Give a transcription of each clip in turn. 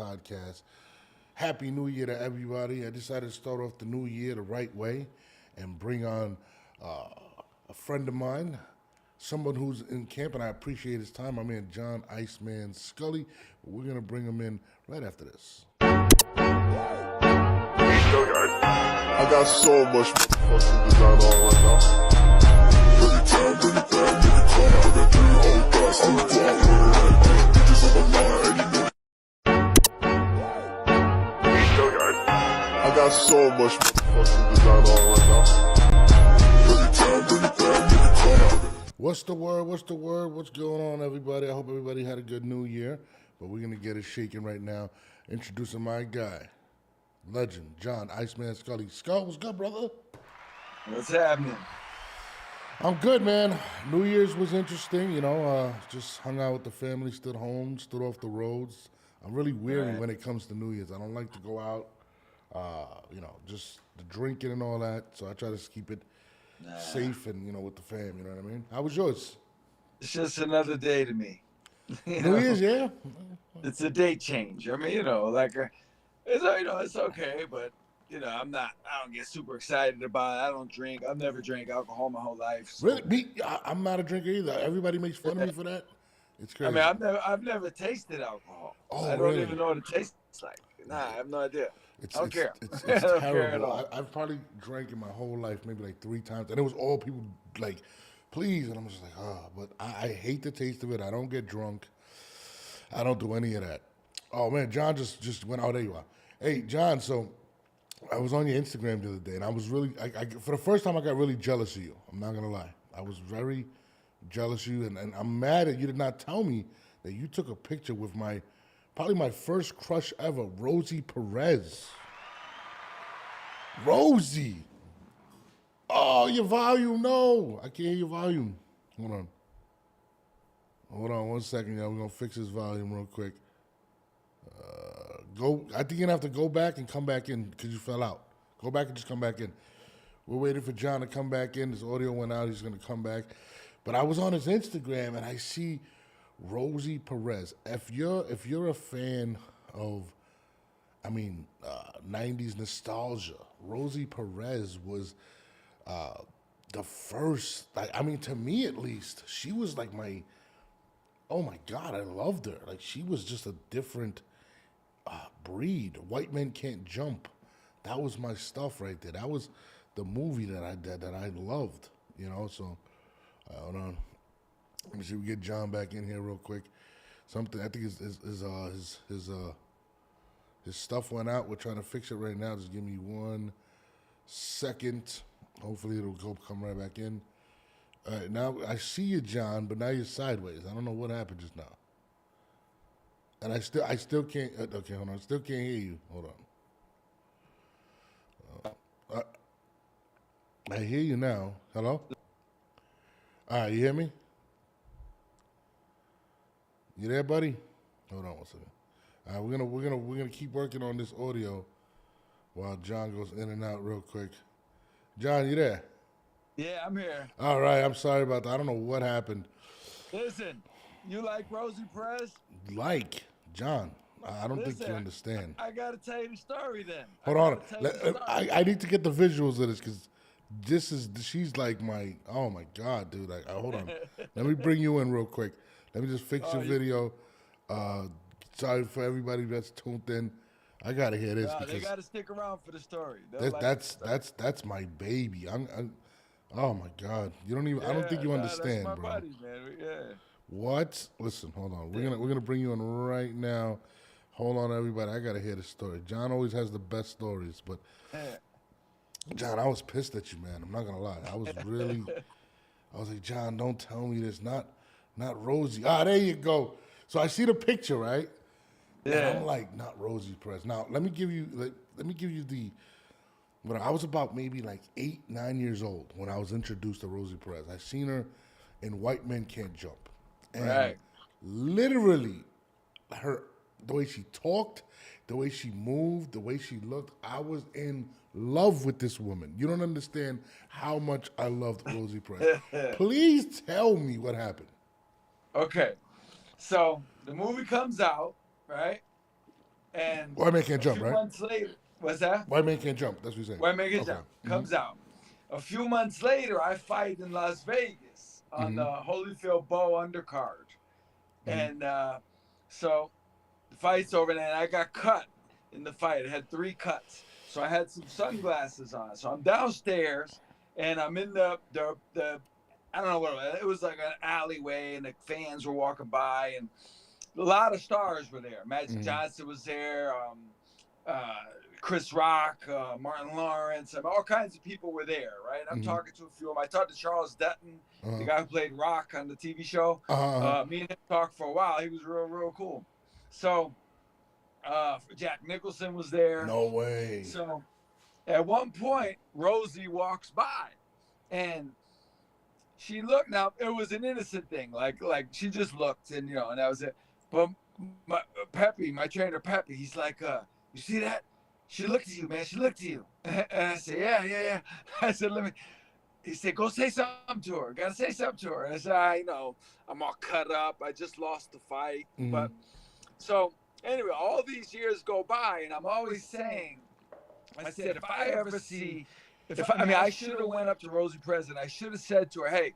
podcast. Happy New Year to everybody. I decided to start off the new year the right way and bring on a friend of mine, someone who's in camp, and I appreciate his time. My man John ICEMAN Scully. We're going to bring him in right after this. I got so much fucking design on right now. Every time, nigga call out that 3 old guys, I'm walking. Bitches on the line, and you know. I got so much fucking design on right now. Every time, nigga call out. What's the word? What's the word? What's going on, everybody? I hope everybody had a good New Year, but we're going to get it shaking right now. Introducing my guy, legend, John ICEMAN Scully. Skull, what's good, brother? What's happening? I'm good, man. New Year's was interesting, just hung out with the family, stood home, stood off the roads. I'm really weary when it comes to New Year's. I don't like to go out, just the drinking and all that, so I try to keep it safe and, with the fam, you know what I mean? How was yours? It's just another day to me. New Year's, yeah? It's a date change. I mean, it's okay, but I don't get super excited about it. I don't drink. I've never drank alcohol my whole life. So. Really? I'm not a drinker either. Everybody makes fun of me for that. It's crazy. I mean, I've never tasted alcohol. I don't even know what it tastes like. Nah, I have no idea. I don't care. It's terrible. I've probably drank in my whole life maybe like 3 times, and it was all people like, please, and I'm just like, but I hate the taste of it. I don't get drunk. I don't do any of that. Oh man, John just went out. There you are. Hey, John. So I was on your Instagram the other day, and I was really, for the first time, I got really jealous of you. I'm not gonna lie. I was very jealous of you, and I'm mad that you did not tell me that you took a picture with probably my first crush ever, Rosie Perez. Rosie. Oh, your volume, no. I can't hear your volume. Hold on 1 second, y'all. We're going to fix this volume real quick. I think you're going to have to go back and come back in because you fell out. Go back and just come back in. We're waiting for John to come back in. His audio went out. He's going to come back. But I was on his Instagram, and I see Rosie Perez. If you're a fan of, 90s nostalgia, Rosie Perez was the first, to me at least, she was like oh my God, I loved her. Like, she was just a different breed. White Men Can't Jump. That was my stuff right there. That was the movie that I loved, so hold on. Let me see if we get John back in here real quick. I think his stuff went out. We're trying to fix it right now. Just give me 1 second. Hopefully it'll come right back in. All right, now I see you, John, but now you're sideways. I don't know what happened just now. And I still can't. Okay, hold on. I still can't hear you. Hold on. I hear you now. Hello. All right, you hear me? You there, buddy? Hold on 1 second. All right, we're gonna keep working on this audio while John goes in and out real quick. John, you there? Yeah, I'm here. All right, I'm sorry about that. I don't know what happened. Listen, you like Rosie Perez? John, I don't think you understand. I gotta tell you the story then. Hold on. I need to get the visuals of this because she's like oh my God, dude. Hold on. Let me bring you in real quick. Let me just fix your video. Sorry for everybody that's tuned in. I gotta hear this because they gotta stick around for the story. That's my baby. Oh my God, you don't even. I don't think you understand, that's my bro. buddy, man. Yeah. What? Listen, hold on. We're gonna bring you in right now. Hold on, everybody. I gotta hear the story. John always has the best stories, but John, I was pissed at you, man. I'm not gonna lie. I was like, John, don't tell me this. Not Rosie. There you go. So I see the picture, right? Yeah. And I'm like, not Rosie Perez. Now let me give you when I was about maybe like 8, 9 years old when I was introduced to Rosie Perez. I seen her in White Men Can't Jump. And literally the way she talked, the way she moved, the way she looked, I was in love with this woman. You don't understand how much I loved Rosie Perez. Please tell me what happened. Okay. So the movie comes out, right? And White man can't a jump, few right? months later, what's that? White man can't jump. That's what you're saying. White man gets Okay. out, comes out. A few months later, I fight in Las Vegas on the Holyfield Bow undercard. And so the fight's over, and I got cut in the fight. I had 3 cuts. So I had some sunglasses on. So I'm downstairs, and I'm in the I don't know what it was, like an alleyway, and the fans were walking by, and a lot of stars were there. Magic Johnson was there, Chris Rock, Martin Lawrence, all kinds of people were there, right? I'm talking to a few of them. I talked to Charles Dutton, the guy who played Rock on the TV show. Me and him talked for a while. He was real cool. So Jack Nicholson was there. No way. So at one point, Rosie walks by, and she looked. Now it was an innocent thing, like she just looked, and and that was it. But my trainer Peppy, he's like, you see that? She looked at you, man. She looked at you. And I said, yeah. I said, he said, go say something to her. Gotta say something to her. And I said, I'm all cut up. I just lost the fight. But so anyway, all these years go by, and I'm always saying, I said, if I ever see, I should have went up to Rosie Perez, and I should have said to her, hey,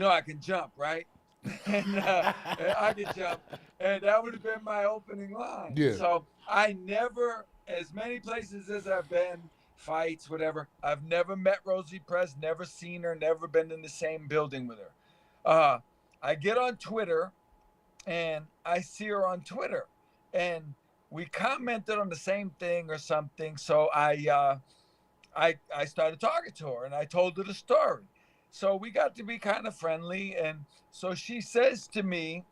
I can jump, right? And I can jump. And that would have been my opening line. Yeah. So I never, as many places as I've been, fights, whatever, I've never met Rosie Perez, never seen her, never been in the same building with her. I get on Twitter, and I see her on Twitter, and we commented on the same thing or something. So I started talking to her, and I told her the story. So we got to be kind of friendly, and so she says to me,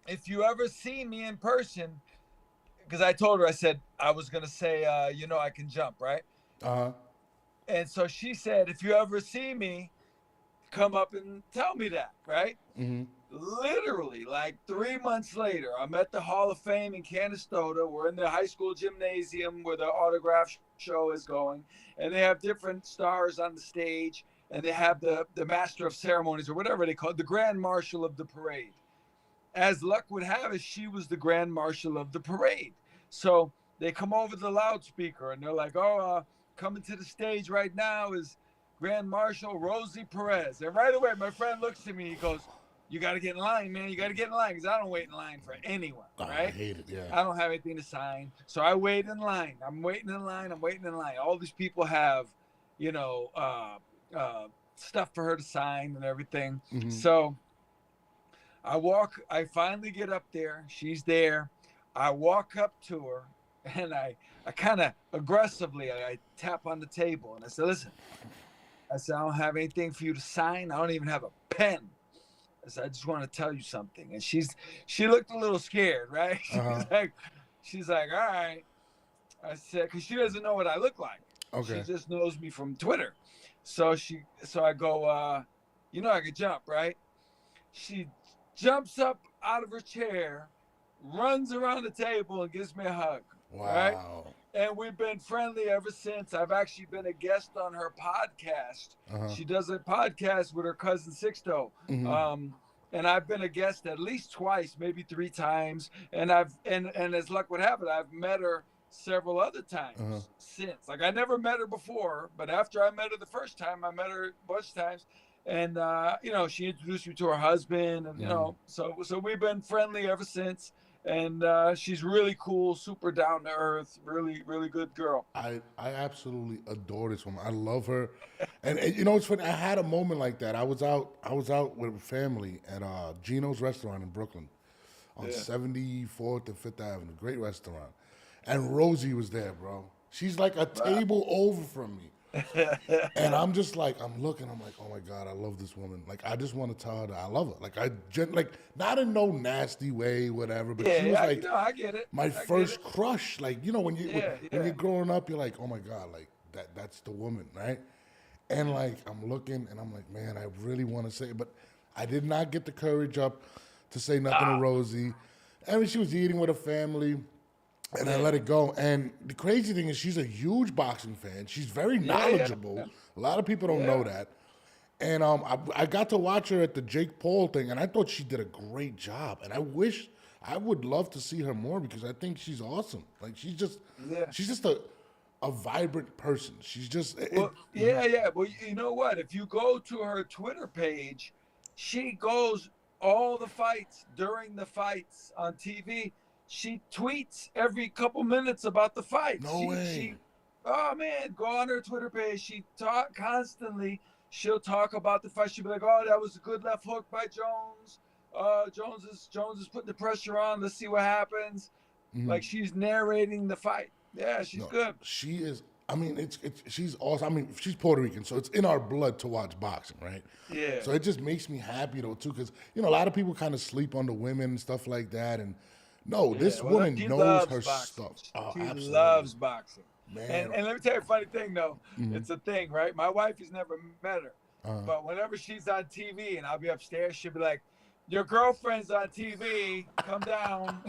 if you ever see me in person, because I told her, I said, I was going to say, I can jump, right? And so she said, if you ever see me, come up and tell me that, right? Literally, like 3 months later, I'm at the Hall of Fame in Canastota. We're in the high school gymnasium where the autograph show is going, and they have different stars on the stage, and they have the master of ceremonies, or whatever they call it, the grand marshal of the parade. As luck would have it, she was the grand marshal of the parade. So they come over the loudspeaker, and they're like, coming to the stage right now is Grand Marshal Rosie Perez. And right away, my friend looks at me, he goes, you got to get in line, man. You got to get in line, because I don't wait in line for anyone, right? I hate it, yeah. I don't have anything to sign. So I wait in line. I'm waiting in line. All these people have, stuff for her to sign and everything. So I finally get up there. She's there. I walk up to her, and I kind of aggressively, I tap on the table, and I said, listen, I I don't have anything for you to sign. I don't even have a pen. I said, I just want to tell you something. And she looked a little scared, right? She's like, all right. I said, because she doesn't know what I look like. Okay. She just knows me from Twitter. So I go, I can jump, right? She jumps up out of her chair, runs around the table, and gives me a hug. Wow. Right? And we've been friendly ever since. I've actually been a guest on her podcast. She does a podcast with her cousin Sixto. And I've been a guest at least twice, maybe 3 times. And as luck would have it, I've met her several other times since. Like, I never met her before, but after I met her the first time, I met her a bunch of times. And she introduced me to her husband, and so we've been friendly ever since. And she's really cool, super down to earth, really, really good girl. I absolutely adore this woman. I love her. And it's funny, I had a moment like that. I was out with family at Gino's restaurant in Brooklyn on 74th and 5th Avenue. Great restaurant. And Rosie was there, bro. She's like a table over from me. And I'm just like, I'm looking, I'm like, oh my God, I love this woman. Like, I just want to tell her that I love her. Like, not in no nasty way, whatever, but she was like, I get it. My first crush. Like, when you're growing up, you're like, oh my God, like that's the woman, right? And like, I'm looking and I'm like, man, I really want to say it, but I did not get the courage up to say nothing to Rosie. I mean, she was eating with her family. And I let it go. And the crazy thing is she's a huge boxing fan. She's very knowledgeable. A lot of people don't know that. And I got to watch her at the Jake Paul thing, and I thought she did a great job. And I wish I would love to see her more because I think she's awesome. Like she's just a vibrant person. She's just Well, yeah. Well, you know what? If you go to her Twitter page, she goes all the fights during the fights on TV. She tweets every couple minutes about the fight. No way. Oh man, go on her Twitter page. She talk constantly. She'll talk about the fight. She'll be like, "Oh, that was a good left hook by Jones. Jones is putting the pressure on. Let's see what happens." Like she's narrating the fight. Yeah, she's good. She is. I mean, she's awesome. I mean, she's Puerto Rican, so it's in our blood to watch boxing, right? Yeah. So it just makes me happy though too, because a lot of people kind of sleep on the women and stuff like that, and no, this woman knows her stuff. Oh, she absolutely. loves boxing. Man. And let me tell you a funny thing though. It's a thing, right? My wife has never met her, but whenever she's on TV and I'll be upstairs, she'll be like, "Your girlfriend's on TV. Come down."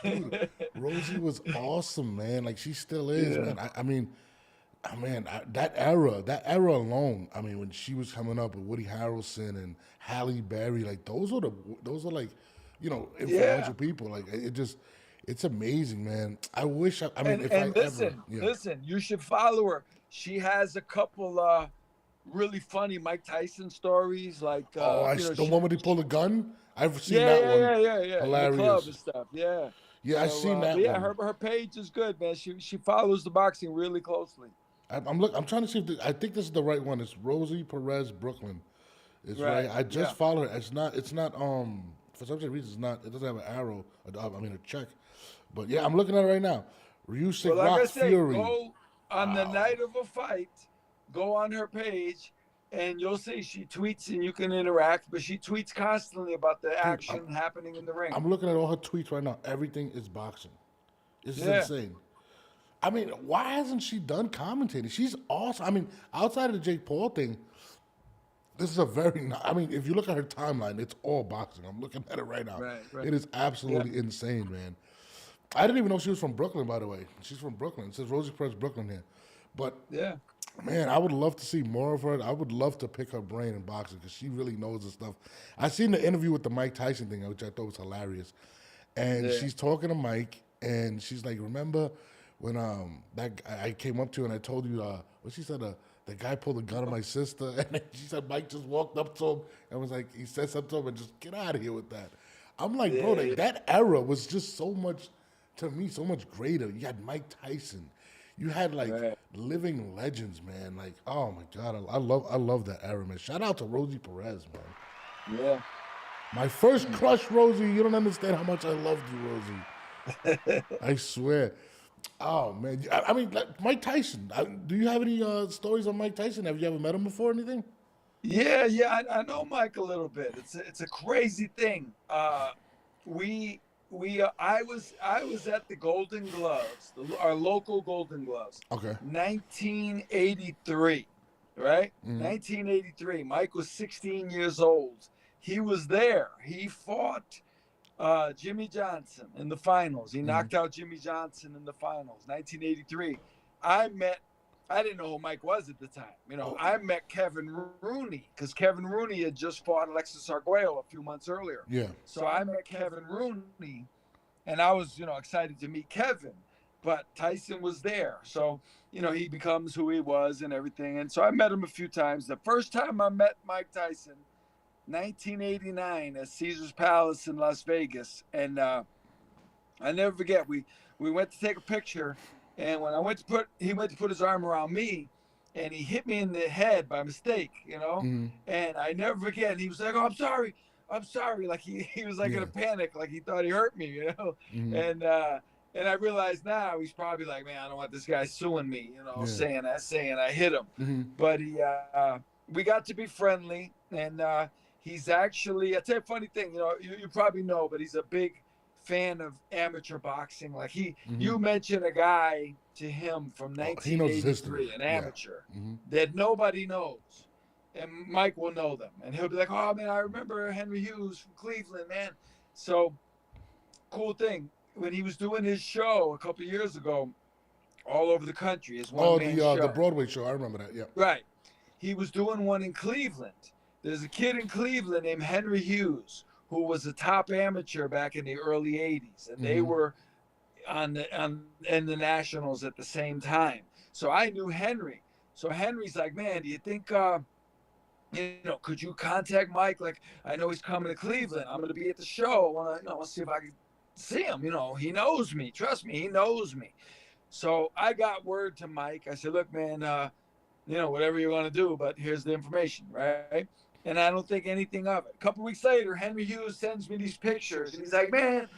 Dude, Rosie was awesome, man. Like she still is, man. I mean, that era alone. I mean, when she was coming up with Woody Harrelson and Halle Berry, like those are like, influential people. Like it's amazing, man. I wish. Listen, you should follow her. She has a couple really funny Mike Tyson stories, like the one where they pull the gun. I've seen that one. Yeah. Hilarious. In the club and stuff. Yeah. Yeah, I've seen that. Yeah, one. her page is good, man. She follows the boxing really closely. I'm trying to see if I think this is the right one. It's Rosie Perez Brooklyn. It's right. I just followed her. It's not. For some reason it's not. It doesn't have an arrow. A check. But yeah, I'm looking at it right now. Ryusik Rock Fury. Go on the night of a fight. Go on her page. And you'll see she tweets and you can interact, but she tweets constantly about the action happening in the ring. I'm looking at all her tweets right now. Everything is boxing. This is insane. I mean, why hasn't she done commentating? She's awesome. I mean, outside of the Jake Paul thing, this is if you look at her timeline, it's all boxing. I'm looking at it right now. Right. It is absolutely insane, man. I didn't even know she was from Brooklyn, by the way. She's from Brooklyn. It says Rosie Perez Brooklyn here. But man, I would love to see more of her. I would love to pick her brain in boxing because she really knows the stuff. I seen the interview with the Mike Tyson thing, which I thought was hilarious. And she's talking to Mike, and she's like, "Remember when I came up to you and I told you what she said? The guy pulled a gun on my sister." And then she said Mike just walked up to him and was like, he said something to him and just get out of here with that. I'm like, bro, that era was just so much, to me, so much greater. You had Mike Tyson. You had living legends, man. Like, oh my God, I love that era, man. Shout out to Rosie Perez, man. Yeah. My first crush, Rosie. You don't understand how much I loved you, Rosie. I swear. Oh man, I mean, like, Mike Tyson. Do you have any stories on Mike Tyson? Have you ever met him before or anything? Yeah, I know Mike a little bit. It's a crazy thing. I was at the Golden Gloves, our local Golden Gloves. Okay. 1983, right? 1983. Mike was 16 years old. He was there. He fought Jimmy Johnson in the finals. He knocked out Jimmy Johnson in the finals. 1983. I didn't know who Mike was at the time. I met Kevin Rooney because Kevin Rooney had just fought Alexis Arguello a few months earlier. Yeah. So I met Kevin Rooney, and I was, excited to meet Kevin. But Tyson was there. So, he becomes who he was and everything. And so I met him a few times. The first time I met Mike Tyson, 1989 at Caesar's Palace in Las Vegas. And I never forget, we went to take a picture. And when he went to put his arm around me, and he hit me in the head by mistake, And I never forget. He was like, "Oh, I'm sorry." Like he was like in a panic, like he thought he hurt me, And I realized now he's probably like, "Man, I don't want this guy suing me," saying I hit him. But we got to be friendly, and he's actually. I'll tell you a funny thing. You probably know, but he's a big fan of amateur boxing. Like you mentioned a guy to him from 1983, an amateur that nobody knows, and Mike will know them, and he'll be like, "Oh man, I remember Henry Hughes from Cleveland, man." So cool thing, when he was doing his show a couple of years ago, all over the country, his one-man show. The Broadway show, I remember that. Yeah, right. He was doing one in Cleveland. There's a kid in Cleveland named Henry Hughes who was a top amateur back in the early 80s, and they were in the nationals at the same time. So I knew Henry. So Henry's like, man, do you think could you contact Mike? Like, I know he's coming to Cleveland. I'm going to be at the show. I want to see if I can see him. He knows me. Trust me, he knows me. So I got word to Mike. I said, look, man, whatever you're going to do, but here's the information, right? And I don't think anything of it. A couple weeks later, Henry Hughes sends me these pictures, and he's like, man,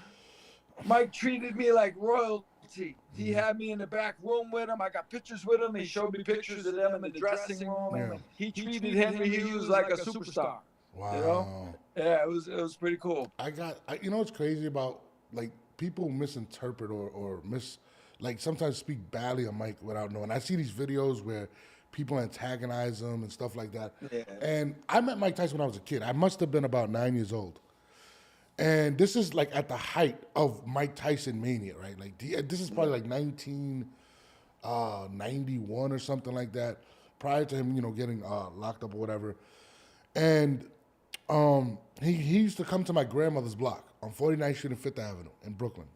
Mike treated me like royalty. He had me in the back room with him. I got pictures with him. He showed me pictures of them in the dressing room. Yeah. He treated Henry Hughes like a superstar. Wow. Yeah, it was pretty cool. What's crazy about, like, people misinterpret or sometimes speak badly of Mike without knowing. I see these videos where people antagonize him and stuff like that. Yeah. And I met Mike Tyson when I was a kid. I must have been about 9 years old. And this is like at the height of Mike Tyson mania, right? Like this is probably like 1991 or something like that, prior to him, getting locked up or whatever. And he used to come to my grandmother's block on 49th Street and 5th Avenue in Brooklyn.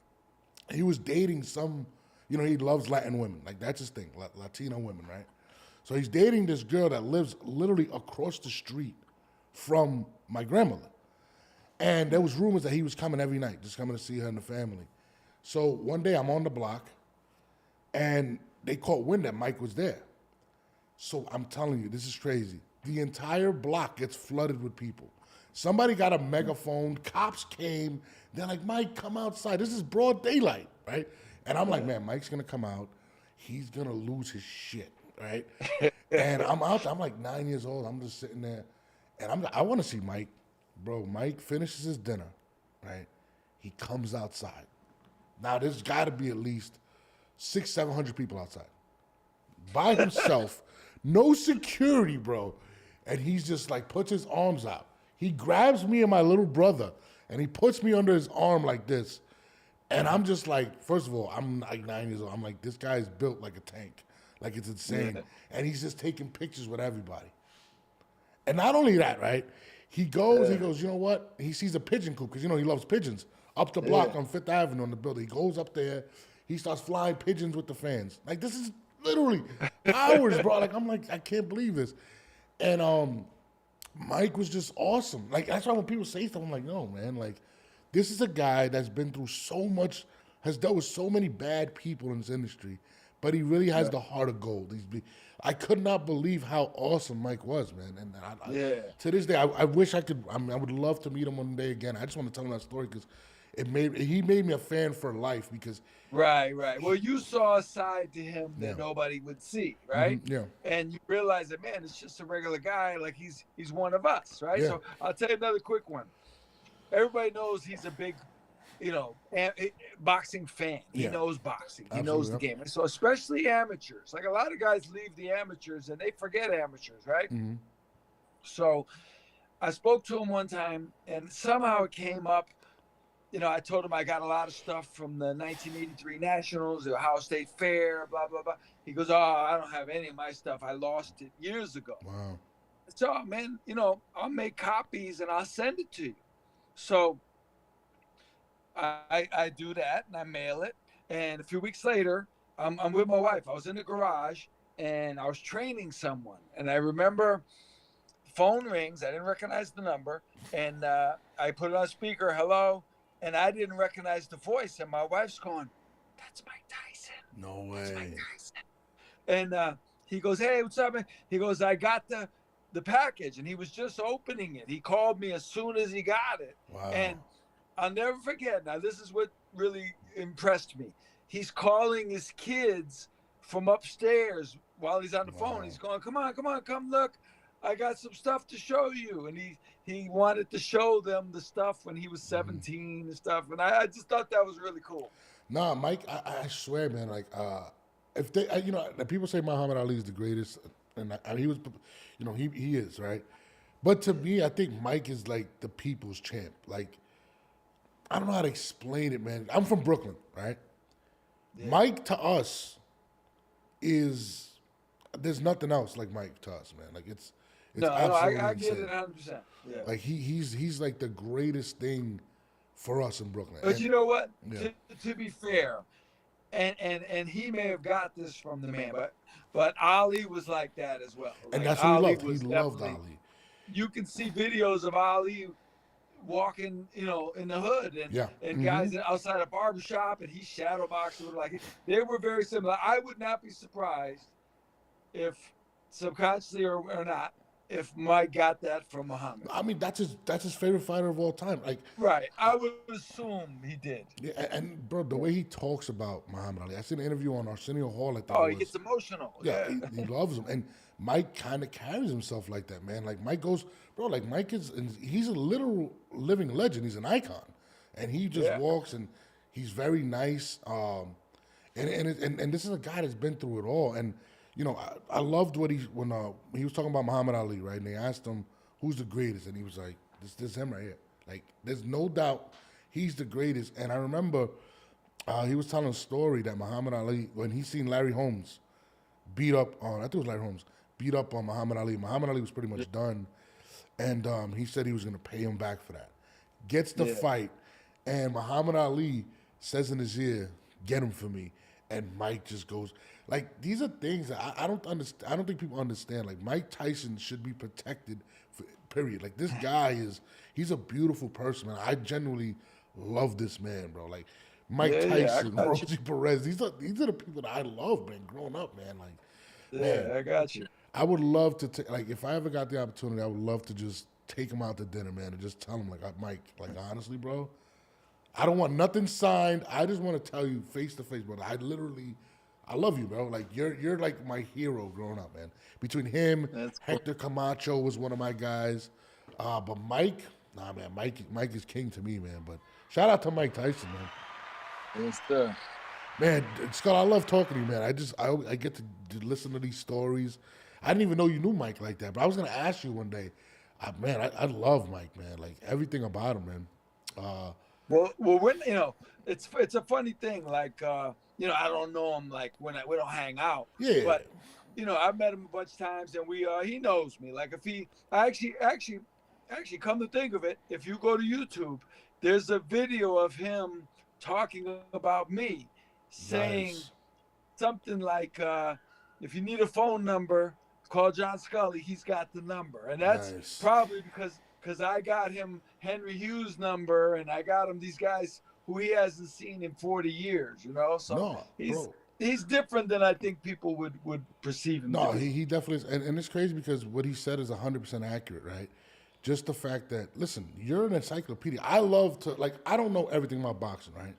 He was dating some, he loves Latin women. Like, that's his thing, Latino women, right? So he's dating this girl that lives literally across the street from my grandmother. And there was rumors that he was coming every night, just coming to see her and the family. So one day I'm on the block, and they caught wind that Mike was there. So I'm telling you, this is crazy. The entire block gets flooded with people. Somebody got a megaphone, cops came, they're like, Mike, come outside. This is broad daylight, right? And I'm like, man, Mike's gonna come out, he's gonna lose his shit, right? And I'm out there, I'm like 9 years old, I'm just sitting there, and I wanna see Mike. Bro, Mike finishes his dinner, right? He comes outside. Now, there's got to be at least 600-700 people outside. By himself, no security, bro. And he's just like, puts his arms out. He grabs me and my little brother, and he puts me under his arm like this. And I'm just like, first of all, I'm like 9 years old. I'm like, this guy's built like a tank. Like, it's insane. Yeah. And he's just taking pictures with everybody. And not only that, right? He goes, you know what? He sees a pigeon coop, because, he loves pigeons, up the block on 5th Avenue on the building. He goes up there. He starts flying pigeons with the fans. Like, this is literally hours, bro. Like, I'm like, I can't believe this. And Mike was just awesome. Like, that's why when people say stuff, I'm like, no, man. Like, this is a guy that's been through so much, has dealt with so many bad people in this industry, but he really has the heart of gold. I could not believe how awesome Mike was, man. And to this day, I wish I could. I would love to meet him one day again. I just want to tell him that story because he made me a fan for life. Because right. Well, you saw a side to him that nobody would see, right? Mm-hmm. Yeah. And you realize that, man, it's just a regular guy. Like he's one of us, right? Yeah. So I'll tell you another quick one. Everybody knows he's a big, boxing fan. He knows boxing. He knows the game. So especially amateurs. Like a lot of guys leave the amateurs and they forget amateurs, right? Mm-hmm. So I spoke to him one time and somehow it came up. I told him I got a lot of stuff from the 1983 Nationals, the Ohio State Fair, blah, blah, blah. He goes, oh, I don't have any of my stuff. I lost it years ago. Wow. So, man, I'll make copies and I'll send it to you. So I do that and I mail it. And a few weeks later, I'm with my wife. I was in the garage and I was training someone. And I remember phone rings. I didn't recognize the number. And I put it on speaker, hello. And I didn't recognize the voice. And my wife's going, that's Mike Tyson. No way. That's Mike Tyson. And he goes, hey, what's up, man? He goes, I got the package. And he was just opening it. He called me as soon as he got it. Wow. And I'll never forget. Now, this is what really impressed me. He's calling his kids from upstairs while he's on the phone. He's going, come on, come look. I got some stuff to show you. And he wanted to show them the stuff when he was 17 and stuff. And I just thought that was really cool. Nah, Mike, I swear, man, like, if they, people say Muhammad Ali is the greatest, and he was, he is, right? But to me, I think Mike is like the people's champ. Like, I don't know how to explain it, man. I'm from Brooklyn, right? Yeah. Mike to us there's nothing else like Mike to us, man. Like It's No, absolutely I get insane. it 100%. Yeah. Like he's like the greatest thing for us in Brooklyn. But And you know what? yeah, To be fair, and he may have got this from the man, but Ali was like that as well. and Like that's what he Ali loved. He was loved definitely. Ali. You can see videos of Ali walking, in the hood Yeah. and guys outside a barber shop, and he's shadow boxing with like they were very similar. I would not be surprised if subconsciously or not if Mike got that from Muhammad. I mean, that's his favorite fighter of all time. Like, Right. I would assume he did. yeah, and bro, the way he talks about Muhammad Ali, I seen an interview on Arsenio Hall. I think Oh, it he was. gets emotional. Yeah, Yeah. he loves him, and Mike kind of carries himself like that, man. Like Mike goes, bro. Like Mike he's a literal living legend. He's an icon, and he just Yeah. walks and he's very nice. And this is a guy that's been through it all. And I loved when he was talking about Muhammad Ali, right? And they asked him who's the greatest, and he was like, "This him right here. Like, there's no doubt he's the greatest." And I remember he was telling a story that Muhammad Ali, when he seen Larry Holmes beat up on, I think it was Larry Holmes, beat up on Muhammad Ali. Muhammad Ali was pretty much done, and he said he was going to pay him back for that. Gets the fight, and Muhammad Ali says in his ear, "Get him for me," and Mike just goes. Like, these are things that I don't understand. I don't think people understand. Like, Mike Tyson should be protected, period. Like, this guy he's a beautiful person, man. I genuinely love this man, bro. Like, Mike Tyson, Rosie, Perez. These are the people that I love, man, growing up, man. Like, man, I got you. I would love to take, like, if I ever got the opportunity, I would love to just take him out to dinner, man, and just tell him, like, Mike, like, honestly, bro, I don't want nothing signed. I just want to tell you face to face, brother. I love you, bro. Like, you're like my hero growing up, man. Between him, Hector Camacho was one of my guys. But Mike, nah, man, Mike is king to me, man. But shout out to Mike Tyson, man. Yes, sir. Man, Scott, I love talking to you, man. I get to listen to these stories. I didn't even know you knew Mike like that, but I was gonna ask you one day. Man, I love Mike, man. Like, everything about him, man. Well, when it's a funny thing. Like, I don't know him. Like, we don't hang out. Yeah. But I've met him a bunch of times, and he knows me. Like, I actually come to think of it, if you go to YouTube, there's a video of him talking about me, saying something like, if you need a phone number, call John Scully. He's got the number, and that's probably because I got him Henry Hughes' number, and I got him these guys who he hasn't seen in 40 years, So he's different than I think people would perceive him. No, he definitely is. And it's crazy because what he said is 100% accurate, right? Just the fact that, listen, you're an encyclopedia. I love to, like, I don't know everything about boxing, right?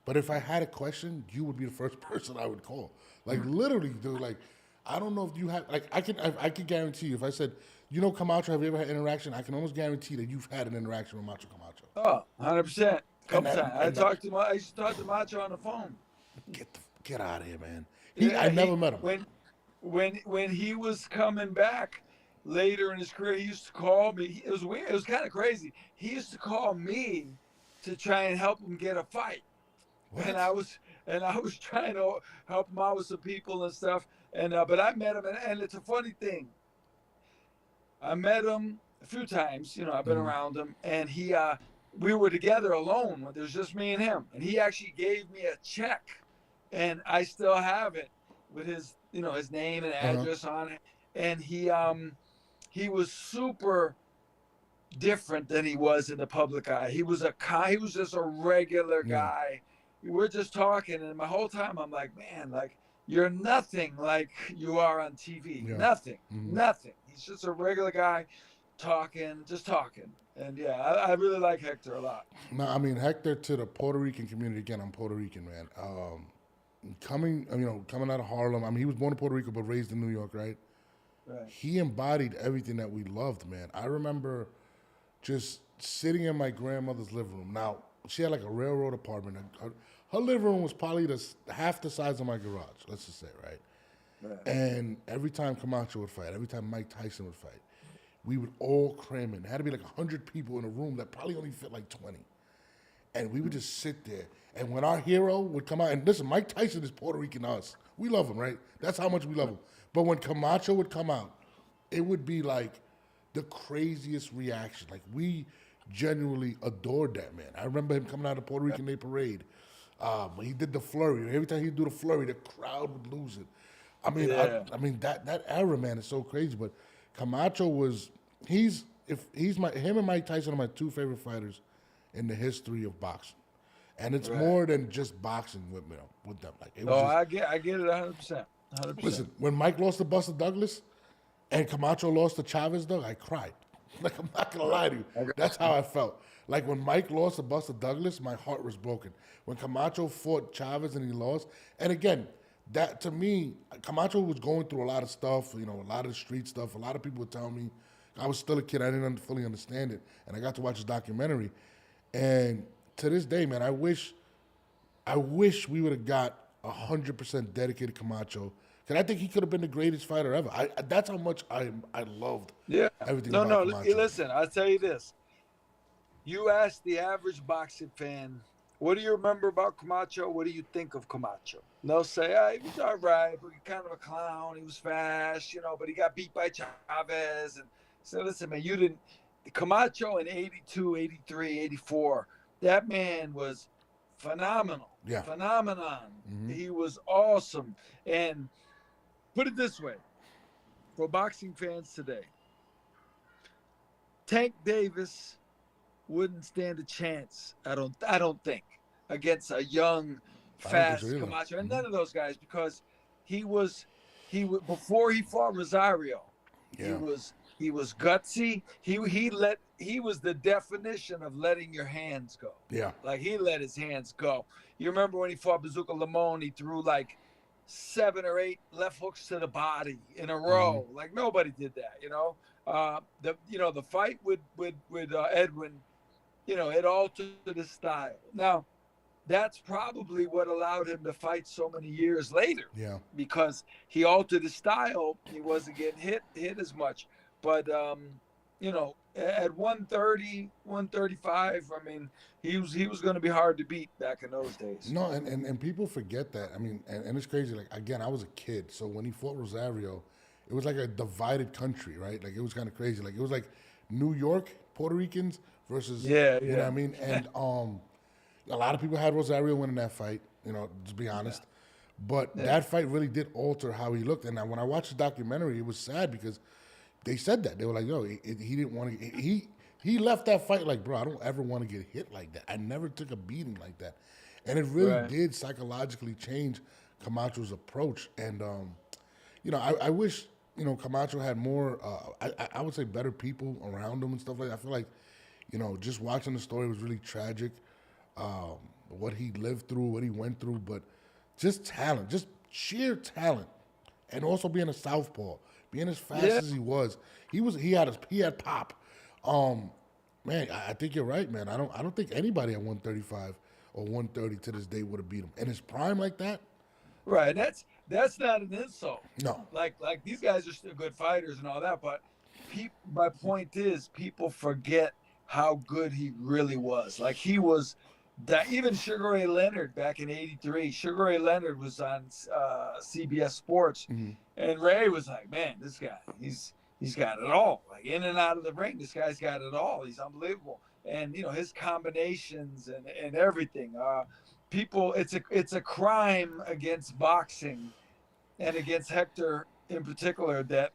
But if I had a question, you would be the first person I would call. Like, literally, dude, like, I don't know if you have, like, I can guarantee you, if I said, Camacho, have you ever had interaction? I can almost guarantee that you've had an interaction with Macho Camacho. Oh, 100%. Couple times. I used to talk to Macho on the phone. Get out of here, man. I never met him. When he was coming back later in his career, he used to call me. It was weird. It was kind of crazy. He used to call me to try and help him get a fight. What? And I was trying to help him out with some people and stuff. And but I met him, and it's a funny thing. I met him a few times. I've been around him, and we were together alone. There was just me and him, and he actually gave me a check, and I still have it with his name and address on it. And he was super different than he was in the public eye. He was just a regular guy. We're just talking, and my whole time I'm like, man, like, you're nothing like you are on TV. Yeah. Nothing. He's just a regular guy just talking. And yeah, I really like Hector a lot. No, I mean, Hector, to the Puerto Rican community, again, I'm Puerto Rican, man. Coming out of Harlem, I mean, he was born in Puerto Rico but raised in New York, right? Right. He embodied everything that we loved, man. I remember just sitting in my grandmother's living room. Now, she had like a railroad apartment. Her living room was probably half the size of my garage, let's just say, right? And every time Camacho would fight, every time Mike Tyson would fight, we would all cram in. There had to be like 100 people in a room that probably only fit like 20. And we would just sit there. And when our hero would come out, and listen, Mike Tyson is Puerto Rican to us. We love him, right? That's how much we love him. But when Camacho would come out, it would be like the craziest reaction. Like, we genuinely adored that man. I remember him coming out of Puerto Rican Day Parade. When he did the flurry, every time he'd do the flurry, the crowd would lose it. I mean, I mean that era, man, is so crazy. But Camacho was him and Mike Tyson are my two favorite fighters in the history of boxing, and it's more than just boxing with them. Like, it was I get it 100%. 100%. Listen, when Mike lost to Buster Douglas and Camacho lost to Chavez, dog, I cried. Like, I'm not gonna lie to you. That's how I felt. Like, when Mike lost to Buster Douglas, my heart was broken. When Camacho fought Chavez and he lost, and again, that to me, Camacho was going through a lot of stuff, a lot of the street stuff. A lot of people would tell me, I was still a kid, I didn't fully understand it, and I got to watch his documentary. And to this day, man, I wish we would have got 100% dedicated Camacho. Because I think he could have been the greatest fighter ever. That's how much I loved everything about Camacho. Listen, I'll tell you this. You ask the average boxing fan, what do you remember about Camacho? What do you think of Camacho? And they'll say, he was all right, but he's kind of a clown. He was fast, but he got beat by Chavez. And so, listen, man, Camacho in 82, 83, 84, that man was phenomenal. Yeah. Phenomenon. Mm-hmm. He was awesome. And put it this way, for boxing fans today, Tank Davis wouldn't stand a chance, I don't think, against a young, fast Camacho. And none of those guys, because he was before he fought Rosario, he was gutsy. He was the definition of letting your hands go. Yeah. Like, he let his hands go. You remember when he fought Bazooka Limon, he threw like 7 or 8 left hooks to the body in a row. Mm-hmm. Like, nobody did that, the fight with Edwin, it altered his style. Now, that's probably what allowed him to fight so many years later. Yeah. Because he altered his style. He wasn't getting hit as much. But at 130, 135, I mean, he was going to be hard to beat back in those days. No, and people forget that. I mean, and it's crazy. Like, again, I was a kid, so when he fought Rosario, it was like a divided country, right? Like, it was kind of crazy. Like, it was like New York Puerto Ricans versus, you know what I mean? And a lot of people had Rosario winning that fight, to be honest. But that fight really did alter how he looked. And when I watched the documentary, it was sad because they said that. They were like, yo, he didn't want to, he left that fight like, bro, I don't ever want to get hit like that. I never took a beating like that. And it really did psychologically change Camacho's approach. And, I wish, Camacho had more, I would say better people around him and stuff like that. I feel like, just watching the story was really tragic. What he lived through, what he went through, but just talent, just sheer talent. And also being a southpaw. Being as fast as he was, he had pop. Man, I think you're right, man. I don't think anybody at 135 or 130 to this day would have beat him in his prime like that. Right. That's not an insult. No. Like these guys are still good fighters and all that, but my point is, people forget how good he really was. Like, he was. Even Sugar Ray Leonard back in '83. Sugar Ray Leonard was on CBS Sports, and Ray was like, "Man, this guy, he's got it all. Like, in and out of the ring, this guy's got it all. He's unbelievable." And his combinations and everything. People, it's a crime against boxing, and against Hector in particular, that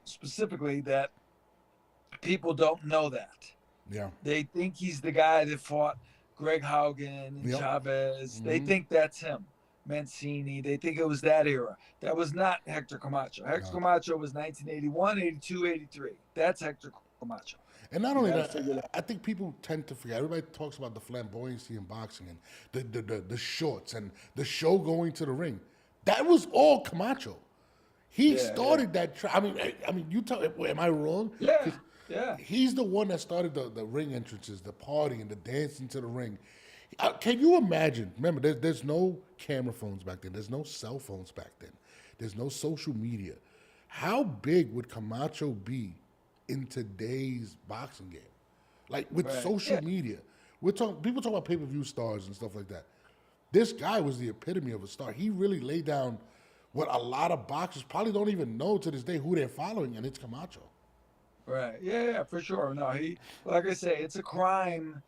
people don't know that. Yeah, they think he's the guy that fought Greg Haugen and Chavez. Mm-hmm. They think that's him. Mancini. They think it was that era. That was not Hector Camacho. Hector Camacho was 1981, 82, 83. That's Hector Camacho. And not only that, I think people tend to forget. Everybody talks about the flamboyancy in boxing and the shorts and the show going to the ring. That was all Camacho. He started that. I mean, you tell. Am I wrong? Yeah. Yeah. He's the one that started the ring entrances, the party, and the dancing to the ring. Can you imagine? Remember, there's no camera phones back then. There's no cell phones back then. There's no social media. How big would Camacho be in today's boxing game? Like, with social media. People talk about pay-per-view stars and stuff like that. This guy was the epitome of a star. He really laid down what a lot of boxers probably don't even know to this day who they're following, and it's Camacho. Right. Yeah, for sure. No, like I say, it's a crime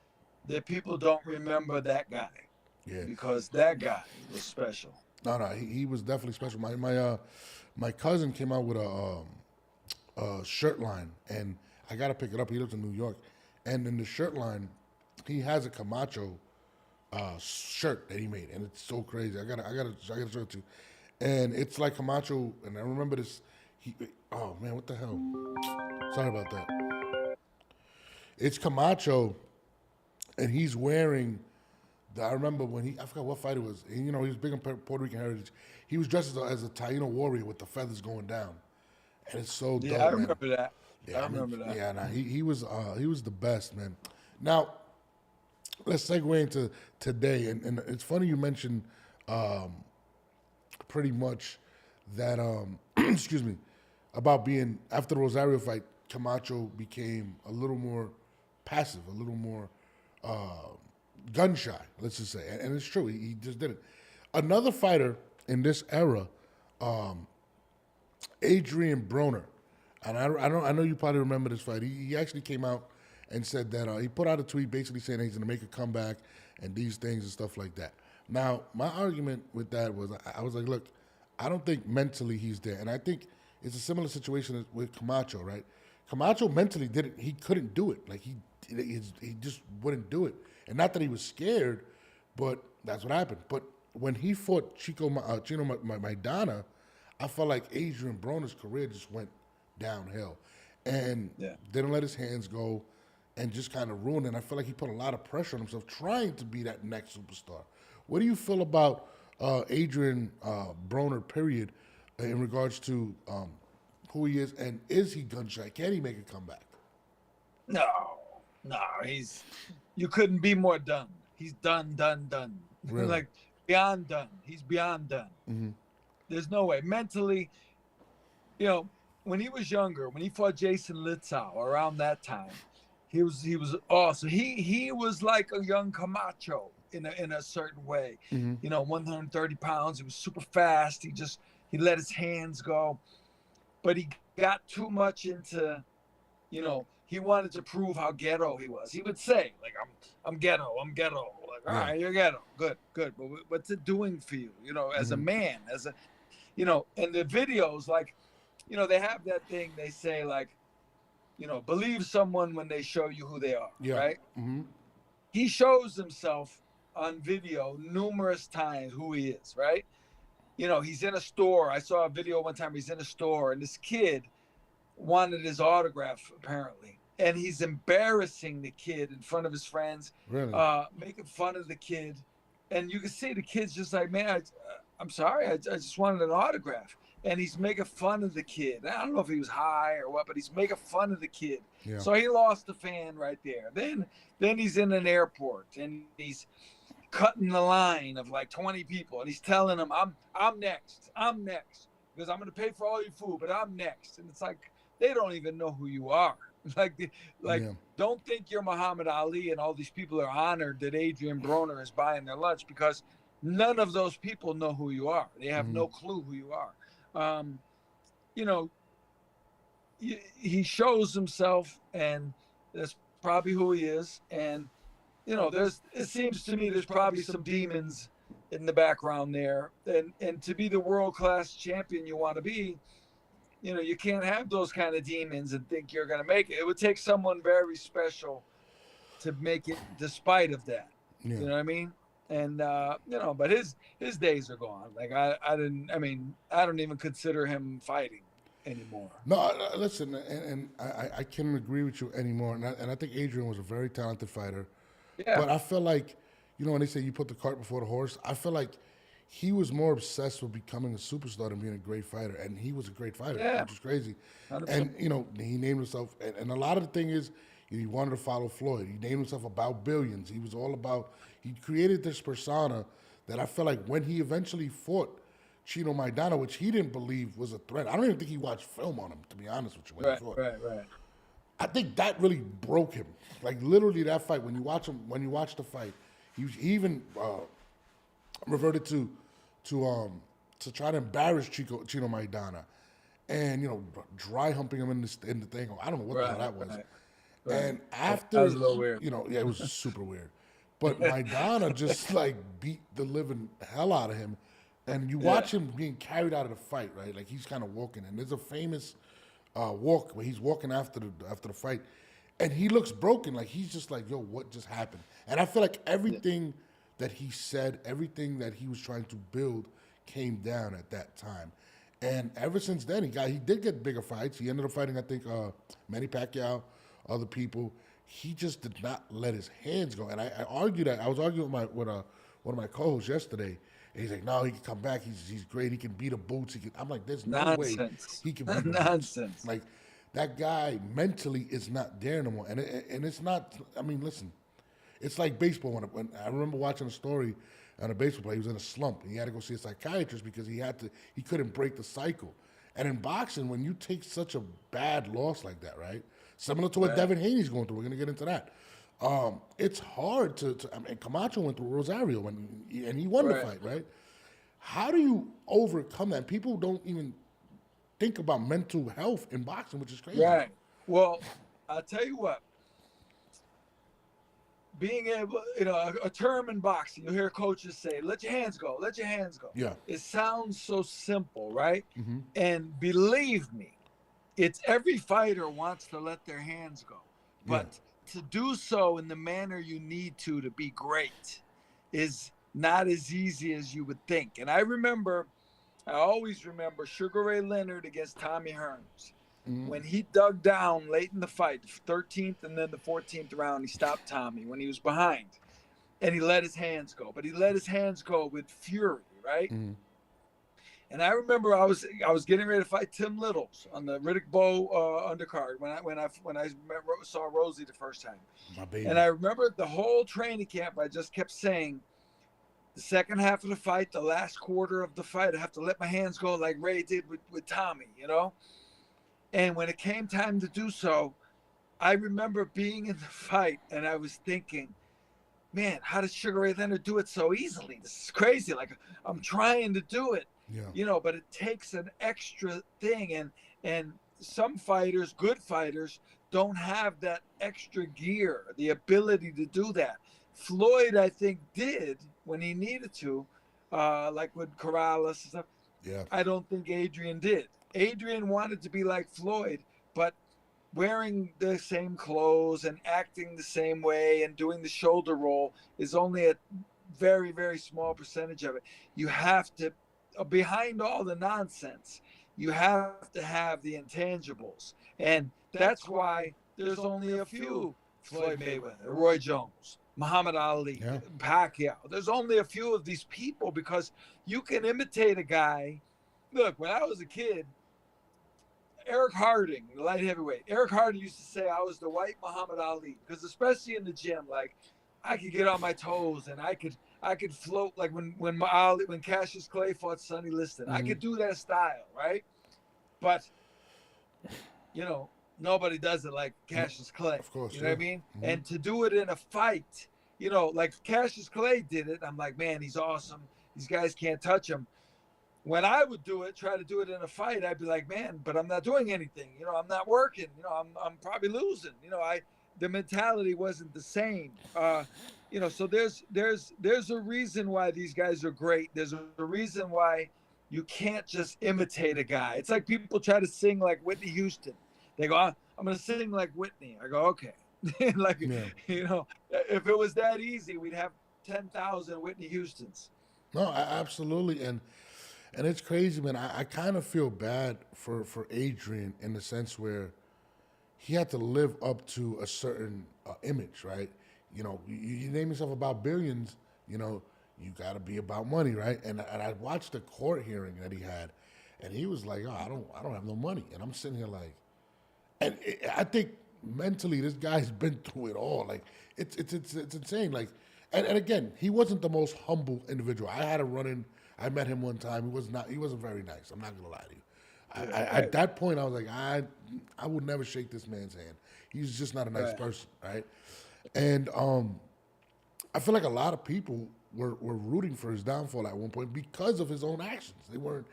that people don't remember that guy Yeah. because that guy was special. No, no, he was definitely special. My cousin came out with a shirt line, and I gotta pick it up. He lives in New York, and in the shirt line, he has a Camacho shirt that he made, and it's so crazy. I gotta show it to you. And it's like Camacho, and I remember this. Oh man, what the hell? Sorry about that. It's Camacho, and he's wearing. I remember when I forgot what fight it was. And, he was big on Puerto Rican heritage. He was dressed as a Taino warrior with the feathers going down, and it's so dope, I man. remember that. Yeah, I remember that. Yeah, nah, he was the best, man. Now, let's segue into today, and it's funny you mentioned pretty much that excuse me, about being after the Rosario fight, Camacho became a little more passive, a little more gun shy. Let's just say, and it's true. He just did it. Another fighter in this era, Adrien Broner, and I know you probably remember this fight. He actually came out and said that he put out a tweet basically saying he's going to make a comeback and these things and stuff like that. Now, my argument with that was I was like, look, I don't think mentally he's there, and I think it's a similar situation with Camacho, right? Camacho mentally didn't. He couldn't do it. Like he just wouldn't do it, and not that he was scared, but that's what happened. But when he fought Chino Maidana, I felt like Adrien Broner's career just went downhill, and didn't let his hands go, and just kind of ruined it. And I feel like he put a lot of pressure on himself trying to be that next superstar. What do you feel about Adrien Broner, period, in regards to who he is, and is he gun shy? Can he make a comeback? No, you couldn't be more done. He's done. Really? Like beyond done. He's beyond done. Mm-hmm. There's no way. Mentally, when he was younger, when he fought Jason Litzau around that time, he was awesome. He was like a young Camacho in a certain way. Mm-hmm. 130 pounds. He was super fast. He let his hands go, but he got too much into, he wanted to prove how ghetto he was. He would say, like, I'm ghetto. Like, all right, you're ghetto. Good. But what's it doing for you? As a man, and the videos, like, they have that thing. They say, like, believe someone when they show you who they are. Yeah. Right. Mm-hmm. He shows himself on video numerous times who he is. Right. He's in a store. I saw a video one time. He's in a store, and this kid wanted his autograph, apparently. And he's embarrassing the kid in front of his friends, really? Making fun of the kid. And you can see the kid's just like, man, I'm sorry. I just wanted an autograph. And he's making fun of the kid. I don't know if he was high or what, but he's making fun of the kid. Yeah. So he lost a fan right there. Then he's in an airport, and he's cutting the line of like 20 people, and he's telling them, I'm next because I'm going to pay for all your food, but I'm next. And it's like, they don't even know who you are. Don't think you're Muhammad Ali and all these people are honored that Adrien Broner is buying their lunch, because none of those people know who you are. They have no clue who you are. He shows himself, and that's probably who he is. And it seems to me there's probably some demons in the background there. And to be the world-class champion you want to be, you can't have those kind of demons and think you're going to make it. It would take someone very special to make it despite of that. Yeah. You know what I mean? And, but his days are gone. Like I don't even consider him fighting anymore. No, listen, and I can't agree with you anymore. And I think Adrien was a very talented fighter. Yeah. But I feel like, when they say you put the cart before the horse, I feel like he was more obsessed with becoming a superstar than being a great fighter. And he was a great fighter, which is crazy. 100%. And, he named himself, and a lot of the thing is, he wanted to follow Floyd. He named himself about billions. He was all about, he created this persona that I feel like when he eventually fought Chino Maidana, which he didn't believe was a threat. I don't even think he watched film on him, to be honest with you, when he fought. Right. I think that really broke him. Like literally that fight, when you watch the fight, he even reverted to try to embarrass Chino Maidana. and dry humping him in the thing. I don't know what the hell that was. Right. And after, that was a little weird. Yeah, it was super weird. But Maidana just like beat the living hell out of him, and you watch him being carried out of the fight, right? Like he's kind of walking, and there's a famous walk where he's walking after the fight, and he looks broken. Like he's just like, yo, what just happened? And I feel like everything that he said, everything that he was trying to build, came down at that time. And ever since then, he did get bigger fights. He ended up fighting, I think, Manny Pacquiao, other people. He just did not let his hands go. And I argued that. I was arguing with one of my co-hosts yesterday. And he's like, no, he can come back. He's great. He can beat the boots. I'm like, there's no way he can beat the Nonsense. boots. Like, that guy mentally is not there no more. And it's not, I mean, listen, it's like baseball. When I remember watching a story on a baseball player, he was in a slump, and he had to go see a psychiatrist because he couldn't break the cycle. And in boxing, when you take such a bad loss like that, right? Similar to what Devin Haney's going through. We're going to get into that. It's hard to I mean, Camacho went through Rosario, and he won the fight, right? How do you overcome that? People don't even think about mental health in boxing, which is crazy. Right. Well, I'll tell you what. Being able, a term in boxing, you hear coaches say, let your hands go, let your hands go. Yeah. It sounds so simple, right? Mm-hmm. And believe me, it's every fighter wants to let their hands go. But to do so in the manner you need to be great is not as easy as you would think. And I always remember Sugar Ray Leonard against Tommy Hearns. When he dug down late in the fight, 13th and then the 14th round, he stopped Tommy when he was behind, and he let his hands go. But he let his hands go with fury, right? Mm-hmm. And I remember I was getting ready to fight Tim Littles on the Riddick Bowe undercard when I saw Rosie the first time. My baby. And I remember the whole training camp, I just kept saying, the second half of the fight, the last quarter of the fight, I have to let my hands go like Ray did with Tommy, And when it came time to do so, I remember being in the fight and I was thinking, man, how did Sugar Ray Leonard do it so easily? This is crazy. Like, I'm trying to do it, but it takes an extra thing. And some fighters, good fighters, don't have that extra gear, the ability to do that. Floyd, I think, did when he needed to, like with Corrales and stuff. Yeah. I don't think Adrien did. Adrien wanted to be like Floyd, but wearing the same clothes and acting the same way and doing the shoulder roll is only a very, very small percentage of it. You have to, behind all the nonsense, you have to have the intangibles. And that's why there's only a few Floyd Mayweather, Roy Jones, Muhammad Ali, Pacquiao. There's only a few of these people because you can imitate a guy. Look, when I was a kid, Eric Harding, the light heavyweight. Eric Harding used to say I was the white Muhammad Ali because especially in the gym, like I could get on my toes and I could float like when Cassius Clay fought Sonny Liston. I could do that style, right? But nobody does it like Cassius Clay. Of course, you know what I mean? Mm-hmm. And to do it in a fight, like Cassius Clay did it. I'm like, man, he's awesome. These guys can't touch him. When I would try to do it in a fight, I'd be like, man, but I'm not doing anything. I'm not working. I'm probably losing. The mentality wasn't the same. So there's a reason why these guys are great. There's a reason why you can't just imitate a guy. It's like people try to sing like Whitney Houston. They go, I'm going to sing like Whitney. I go, okay. If it was that easy, we'd have 10,000 Whitney Houstons. No, absolutely. And it's crazy, man. I kind of feel bad for Adrien in the sense where he had to live up to a certain image, right? You name yourself about billions, you got to be about money, right? And I watched the court hearing that he had, and he was like, oh, I don't have no money. And I'm sitting here like, and I think mentally this guy's been through it all. Like, it's insane. Like, and again, he wasn't the most humble individual. I had a run-in. I met him one time. He wasn't very nice. I'm not gonna lie to you. At that point, I was like, I would never shake this man's hand. He's just not a nice person, right? And I feel like a lot of people were rooting for his downfall at one point because of his own actions. They weren't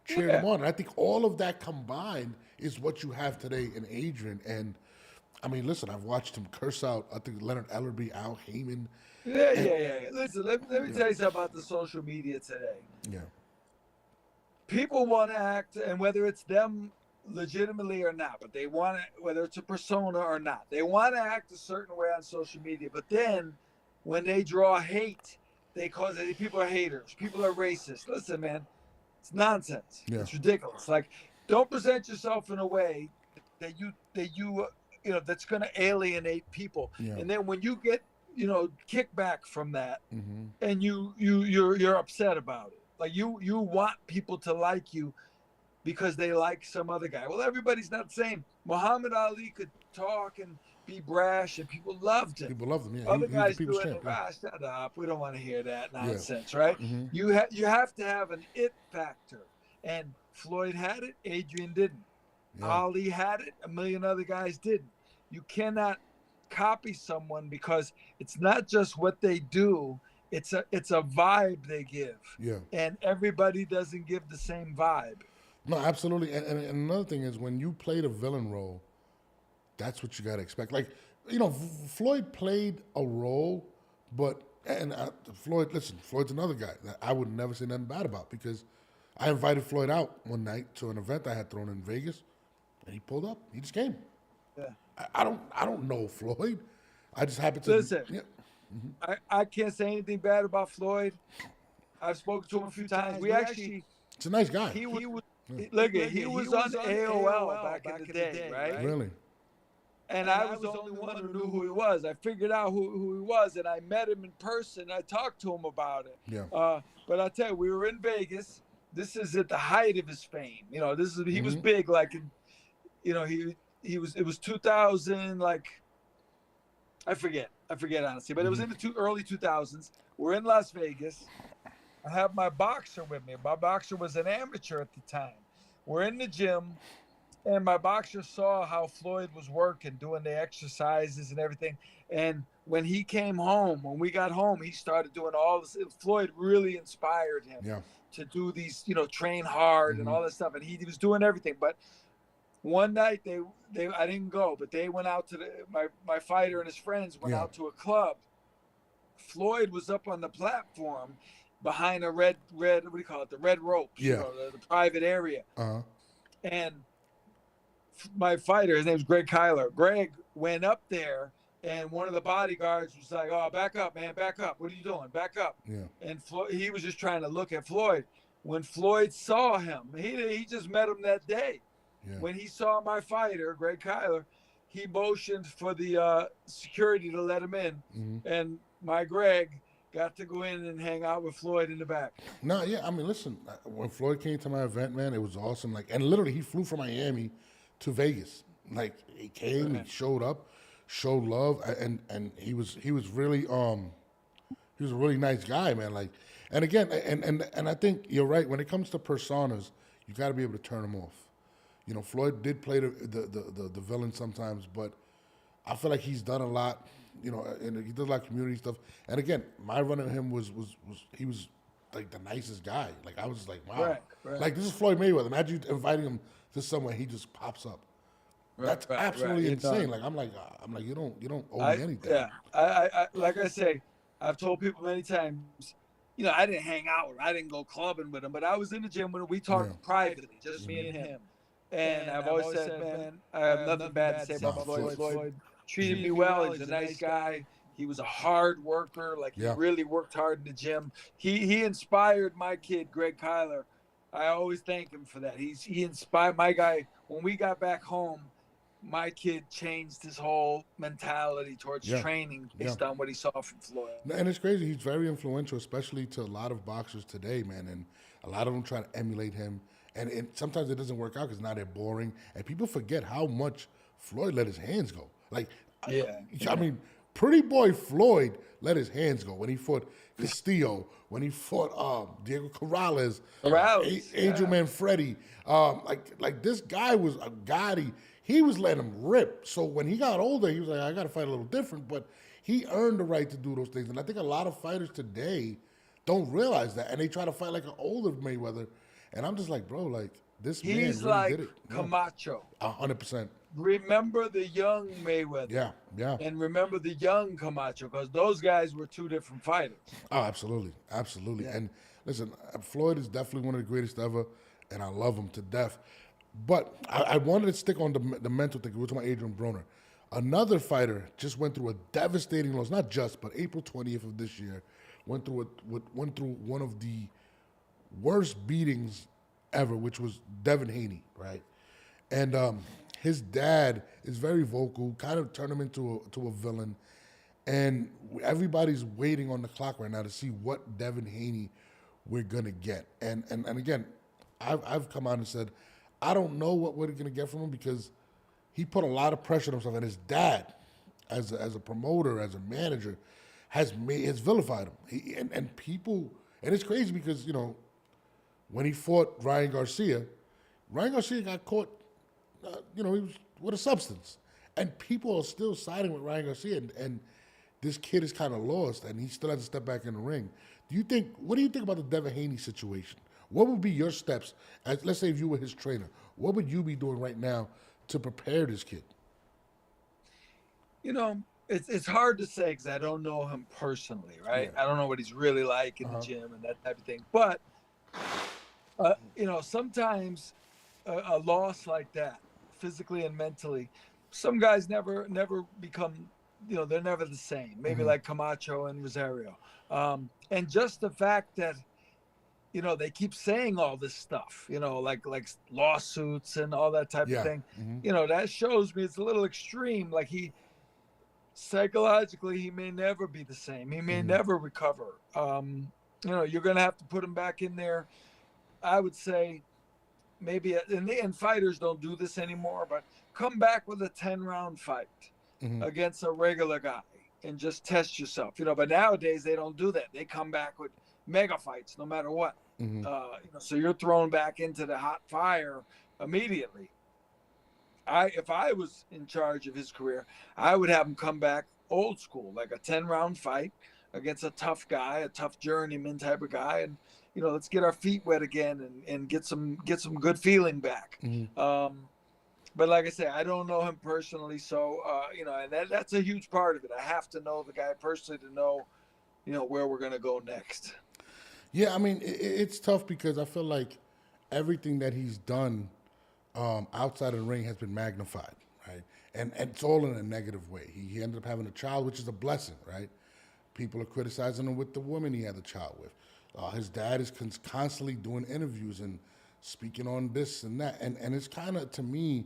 cheering him on. And I think all of that combined is what you have today in Adrien. And I mean, listen, I've watched him curse out, I think, Leonard Ellerby, Al Heyman. Yeah. Listen, let me tell you something about the social media today. Yeah. People want to act, and whether it's them legitimately or not, but they want to, whether it's a persona or not, they want to act a certain way on social media. But then when they draw hate, they cause it, people are haters, people are racist. Listen, man, it's nonsense. Yeah. It's ridiculous. Like, don't present yourself in a way that you that's going to alienate people. Yeah. And then when you get kickback from that, and you're upset about it, like you want people to like you because they like some other guy. Well, everybody's not the same. Muhammad Ali could talk and be brash, and people loved him. People loved him. Yeah. Other guys people's doing, champ. shut up. We don't want to hear that nonsense, right? You have to have an it factor, and Floyd had it. Adrien didn't. Yeah. Ali had it. A million other guys didn't. You cannot copy someone because it's not just what they do. It's a vibe they give. Yeah. And everybody doesn't give the same vibe. No, absolutely. And another thing is when you play the villain role, that's what you got to expect. Like, Floyd played a role, but Floyd's another guy that I would never say nothing bad about, because I invited Floyd out one night to an event I had thrown in Vegas, and he pulled up. He just came. Yeah. I don't know Floyd. I just happened to listen. Yeah. I can't say anything bad about Floyd. I've spoken to him a few times. We actually. It's a nice guy. He was on AOL back in the day, right? Really? And I was the only one who knew who he was. I figured out who he was, and I met him in person. I talked to him about it. Yeah. But I tell you, we were in Vegas. This is at the height of his fame. He was big. Like, it was 2000. Like, I forget honestly, but it was in the early 2000s. We're in Las Vegas. I have my boxer with me. My boxer was an amateur at the time. We're in the gym, and my boxer saw how Floyd was working, doing the exercises and everything. And when we got home, he started doing all this. Floyd really inspired him to do these, train hard and all this stuff. And he was doing everything. But one night I didn't go, but they went out to my fighter and his friends went out to a club. Floyd was up on the platform behind a red, what do you call it? The red rope, the private area. And my fighter, his name's Greg Kyler. Greg went up there, and one of the bodyguards was like, "Oh, back up, man, back up. What are you doing? Back up." Yeah. And he was just trying to look at Floyd. When Floyd saw him, he just met him that day. Yeah. When he saw my fighter, Greg Kyler, he motioned for the security to let him in, and my Greg got to go in and hang out with Floyd in the back. No, yeah, I mean, listen, when Floyd came to my event, man, it was awesome. Like, and literally, he flew from Miami to Vegas. Like, he came, he showed up, showed love, and he was really he was a really nice guy, man. Like, and again, and I think you're right. When it comes to personas, you got to be able to turn them off. Floyd did play the villain sometimes, but I feel like he's done a lot. And he does a lot of community stuff. And again, my run at him was he was like the nicest guy. Like, I was just like, wow. Right. Like, this is Floyd Mayweather. Imagine you inviting him to somewhere, he just pops up. That's absolutely insane. Like, I'm like, you don't owe me anything. Yeah. I like I say, I've told people many times, I didn't hang out with him. I didn't go clubbing with him, but I was in the gym when we talked privately, just me and him. And I've always said, man, I have nothing bad to say about Floyd. Floyd treated me well. He's a nice guy. He was a hard worker. Like, he really worked hard in the gym. He inspired my kid, Greg Kyler. I always thank him for that. He inspired my guy. When we got back home, my kid changed his whole mentality towards training based on what he saw from Floyd. And it's crazy. He's very influential, especially to a lot of boxers today, man. And a lot of them try to emulate him. And sometimes it doesn't work out because now they're boring. And people forget how much Floyd let his hands go. Like, I mean, pretty boy Floyd let his hands go when he fought Castillo, when he fought Diego Corrales, Angel Manfredi. Like this guy was a Gotti. He was letting him rip. So when he got older, he was like, I got to fight a little different. But he earned the right to do those things. And I think a lot of fighters today don't realize that. And they try to fight like an older Mayweather. And I'm just like, bro, like this He's man really like did it. Camacho. 100%. Remember the young Mayweather. Yeah, yeah. And remember the young Camacho, because those guys were two different fighters. Oh, absolutely, absolutely. Yeah. And listen, Floyd is definitely one of the greatest ever, and I love him to death. But I wanted to stick on the mental thing. We were talking about Adrien Broner. Another fighter just went through a devastating loss. Not just, but April 20th of this year, went through one of the worst beatings ever, which was Devin Haney, right? And his dad is very vocal, kind of turned him into a villain. And everybody's waiting on the clock right now to see what Devin Haney we're gonna get. And again, I've come out and said, I don't know what we're gonna get from him because he put a lot of pressure on himself, and his dad, as a promoter, as a manager, has vilified him. And people, and it's crazy because when he fought Ryan Garcia got caught, he was with a substance, and people are still siding with Ryan Garcia, and this kid is kind of lost, and he still has to step back in the ring. What do you think about the Devin Haney situation? What would be your steps, let's say if you were his trainer, what would you be doing right now to prepare this kid? It's hard to say because I don't know him personally, right? Yeah. I don't know what he's really like in the gym and that type of thing. But, sometimes a loss like that, physically and mentally, some guys never become, they're never the same. Maybe like Camacho and Rosario. And just the fact that, they keep saying all this stuff, like lawsuits and all that type of thing. That shows me it's a little extreme. Like psychologically, he may never be the same. He may never recover. You're going to have to put him back in there. I would say maybe, and fighters don't do this anymore, but come back with a 10-round fight against a regular guy and just test yourself. But nowadays they don't do that. They come back with mega fights no matter what. So you're thrown back into the hot fire immediately. If I was in charge of his career, I would have him come back old school, like a 10-round fight against a tough guy, a tough journeyman type of guy, and let's get our feet wet again and get some good feeling back. But like I say, I don't know him personally, so and that's a huge part of it. I have to know the guy personally to know, where we're gonna go next. Yeah, I mean it's tough because I feel like everything that he's done outside of the ring has been magnified, right? And it's all in a negative way. He ended up having a child, which is a blessing, right? People are criticizing him with the woman he had a child with. His dad is constantly doing interviews and speaking on this and that. And it's kind of, to me,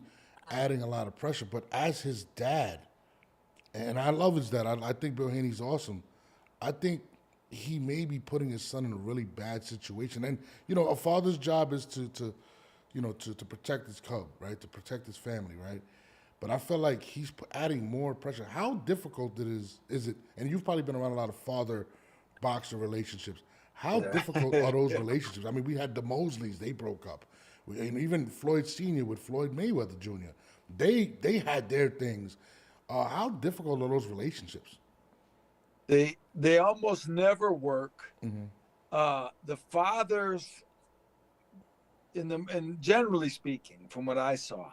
adding a lot of pressure. But as his dad, and I love his dad, I think Bill Haney's awesome. I think he may be putting his son in a really bad situation. And, a father's job is to protect his cub, right? To protect his family, right? But I feel like he's adding more pressure. How difficult is it? And you've probably been around a lot of father-boxer relationships. How difficult are those relationships? I mean, we had the Mosleys, they broke up. And even Floyd Sr. with Floyd Mayweather Jr., they had their things. How difficult are those relationships? They almost never work. The fathers, and generally speaking, from what I saw,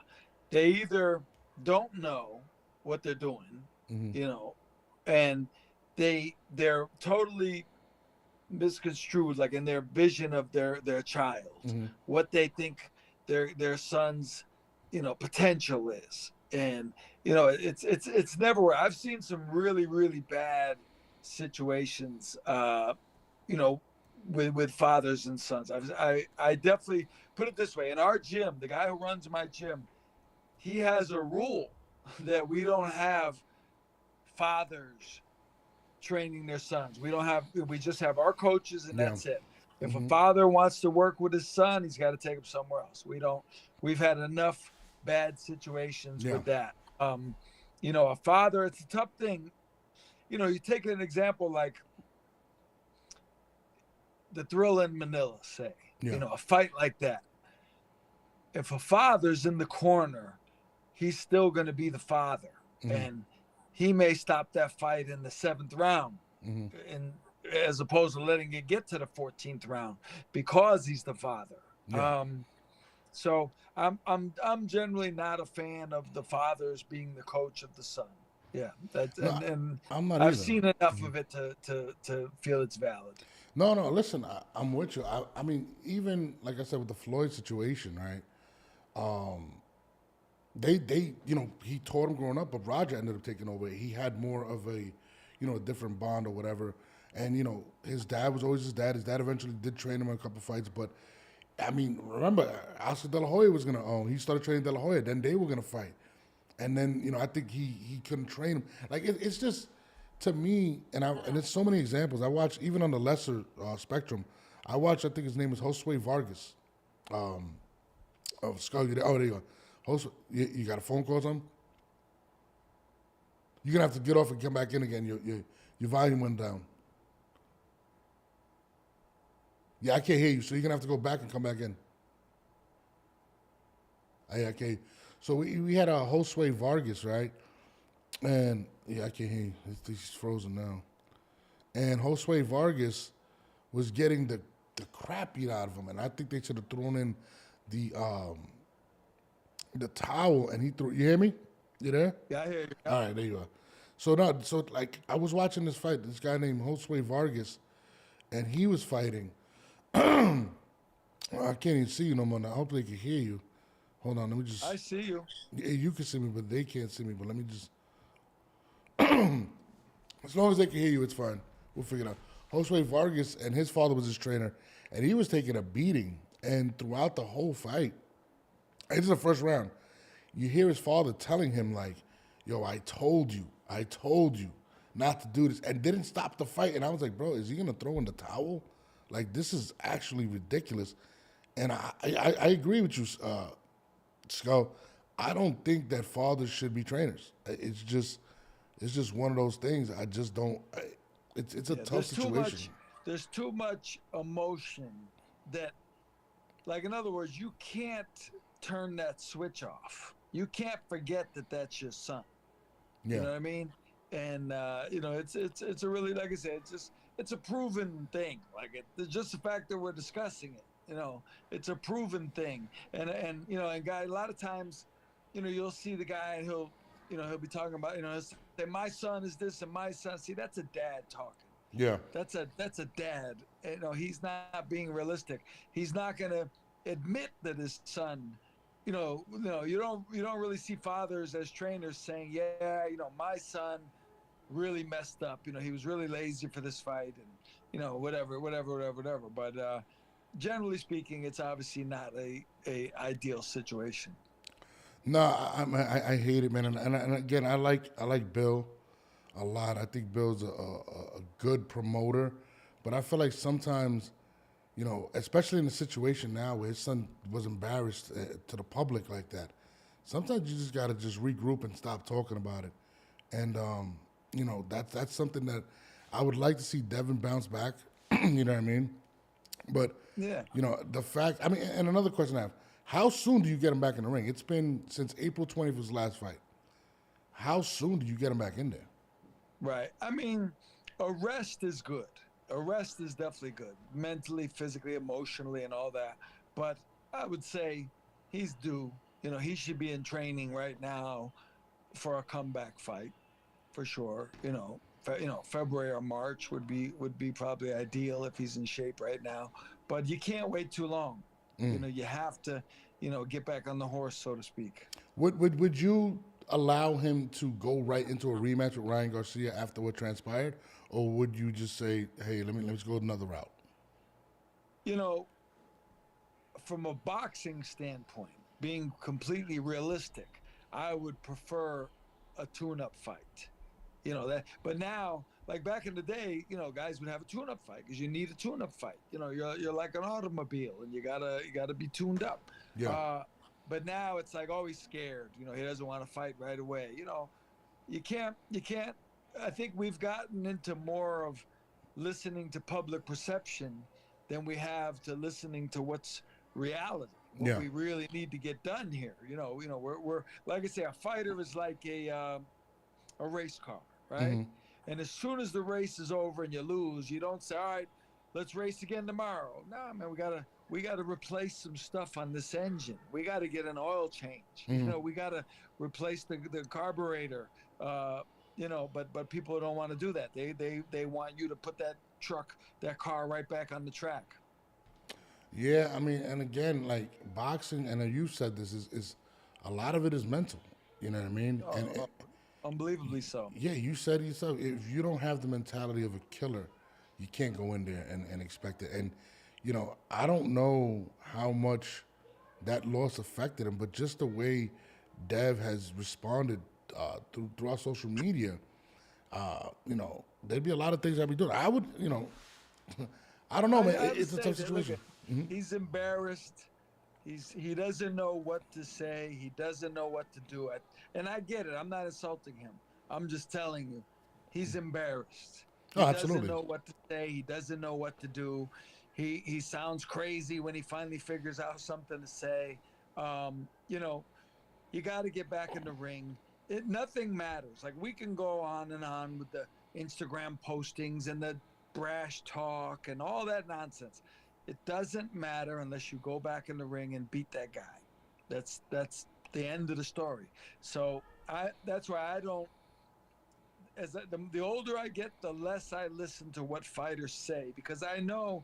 they either don't know what they're doing, and they're totally misconstrued, like in their vision of their child, what they think their son's potential is, and it's never. I've seen some really, really bad situations, with fathers and sons. I definitely put it this way: in our gym, the guy who runs my gym, he has a rule that we don't have fathers training their sons. We just have our coaches, and that's it. If a father wants to work with his son, he's got to take him somewhere else. We've had enough bad situations with that. A father, it's a tough thing. You take an example like the Thrill in Manila, say, a fight like that. If a father's in the corner, he's still going to be the father. And he may stop that fight in the 7th round, and as opposed to letting it get to the 14th round, because he's the father. Yeah. So I'm generally not a fan of the fathers being the coach of the son. Yeah, that's No, and I'm not I've either. seen enough of it to feel it's valid. No, no. Listen, I'm with you. I mean, even like I said with the Floyd situation, right? They, he taught him growing up, but Roger ended up taking over. He had more of a, a different bond or whatever. And his dad was always his dad. His dad eventually did train him in a couple fights, but I mean, remember, Oscar De La Hoya was gonna own. He started training De La Hoya. Then they were gonna fight, and then I think he couldn't train him. Like it's just to me, and it's so many examples. I watch even on the lesser spectrum. I watch. I think his name is Josue Vargas. Of Scully. Oh, there you go. You got a phone call or something? You're gonna have to get off and come back in again. Your volume went down. Yeah, I can't hear you, so you're gonna have to go back and come back in. Okay. So we had a Josue Vargas, right? And yeah, I can't hear you. He's frozen now. And Josue Vargas was getting the crap beat out of him, and I think they should have thrown in the towel, and he threw. You hear me? You there? Yeah, I hear you. All right, there you are. So now, like I was watching this fight. This guy named Josue Vargas, and he was fighting. I can't even see you no more now. I hope they can hear you. Hold on, let me just. I see you. Yeah, you can see me, but they can't see me. But let me just. As long as they can hear you, it's fine. We'll figure it out. Josue Vargas and his father was his trainer, and he was taking a beating. And throughout the whole fight, this is the first round, you hear his father telling him like, "Yo, I told you not to do this," and didn't stop the fight. And I was like, "Bro, is he gonna throw in the towel? Like this is actually ridiculous." And I agree with you, Skull. I don't think that fathers should be trainers. It's just one of those things. I just don't. It's a tough situation. There's too much emotion that, like in other words, you can't turn that switch off. You can't forget that that's your son. Yeah. You know what I mean? And it's a really, like I said, it's a proven thing. Like it's just the fact that we're discussing it. It's a proven thing. And guy, a lot of times, you'll see the guy and he'll be talking about, he'll say, my son is this and my son. See, that's a dad talking. Yeah. That's a dad. He's not being realistic. He's not going to admit that his son, you don't really see fathers as trainers saying, yeah, my son really messed up. He was really lazy for this fight and, whatever. But generally speaking, it's obviously not a ideal situation. No, I hate it, man. And again, I like Bill a lot. I think Bill's a good promoter, but I feel like sometimes, especially in the situation now where his son was embarrassed to the public like that, sometimes you just got to just regroup and stop talking about it. And that's something that I would like to see Devin bounce back. You know what I mean? But yeah, the fact. I mean, and another question I have: how soon do you get him back in the ring? It's been since April 20th was his last fight. How soon do you get him back in there? Right. I mean, a rest is good. A rest is definitely good, mentally, physically, emotionally, and all that. But I would say he's due. He should be in training right now for a comeback fight, for sure. February or March would be probably ideal if he's in shape right now. But you can't wait too long. You have to, get back on the horse, so to speak. Would you allow him to go right into a rematch with Ryan Garcia after what transpired, or would you just say, "Hey, let's go another route"? From a boxing standpoint, being completely realistic, I would prefer a tune-up fight. But now, like back in the day, guys would have a tune-up fight because you need a tune-up fight. You're like an automobile and you gotta be tuned up. Yeah. But now it's like, oh, he's scared. He doesn't want to fight right away. You can't. I think we've gotten into more of listening to public perception than we have to listening to what's reality. What we really need to get done here. We're like I say, a fighter is like a race car, right? Mm-hmm. And as soon as the race is over and you lose, you don't say, all right, let's race again tomorrow. No, man, we gotta replace some stuff on this engine. We got to get an oil change. You know, we got to replace the carburetor. You know, but people don't want to do that. They want you to put that car right back on the track. Yeah, I mean, and again, like boxing, and you said this is a lot of it is mental. You know what I mean? Unbelievably so. Yeah, you said yourself, if you don't have the mentality of a killer, you can't go in there and expect it. And, you know, I don't know how much that loss affected him, but just the way Dev has responded throughout social media, you know, there'd be a lot of things I'd be doing. I would, you know, I don't know, man. It's a tough situation. He's embarrassed. He doesn't know what to say. He doesn't know what to do. And I get it. I'm not insulting him. I'm just telling you, he's embarrassed. He doesn't know what to say. He doesn't know what to do. He sounds crazy when he finally figures out something to say. You know, you got to get back in the ring. Nothing matters. Like, we can go on and on with the Instagram postings and the brash talk and all that nonsense. It doesn't matter unless you go back in the ring and beat that guy. That's the end of the story. So that's why I don't. The older I get, the less I listen to what fighters say, because I know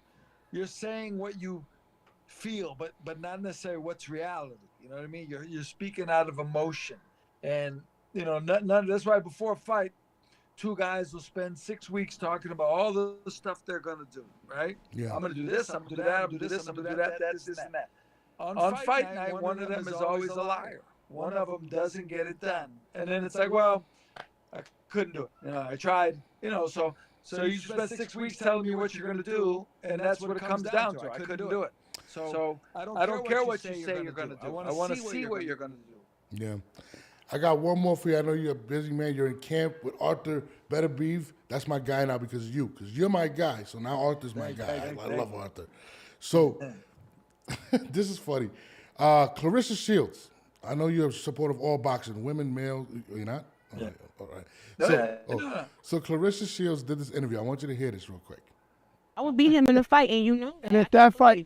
you're saying what you feel, but not necessarily what's reality. You know what I mean? You're speaking out of emotion, and you know, that's why before a fight, two guys will spend 6 weeks talking about all the stuff they're gonna do. Right? Yeah. I'm gonna do this. I'm gonna do that. I'm gonna do this. I'm gonna do that. This and that. On fight night, one of them is always a liar. One of them doesn't get it done, and then it's like, well, I couldn't do it. You know, I tried. You know, so you spent 6 weeks telling me what you're gonna do, and that's what it comes down to. I couldn't do it. So I don't care what you say you're gonna do. I want to see what you're gonna do. Yeah. I got one more for you. I know you're a busy man. You're in camp with Arthur Beterbiev. That's my guy now because of you, because you're my guy. So now Arthur's my guy. I love Arthur. So this is funny. Claressa Shields. I know you're a supporter of all boxing, women, male. You're not? Yeah. All right. So Claressa Shields did this interview. I want you to hear this real quick. I would beat him in a fight, and you know that. And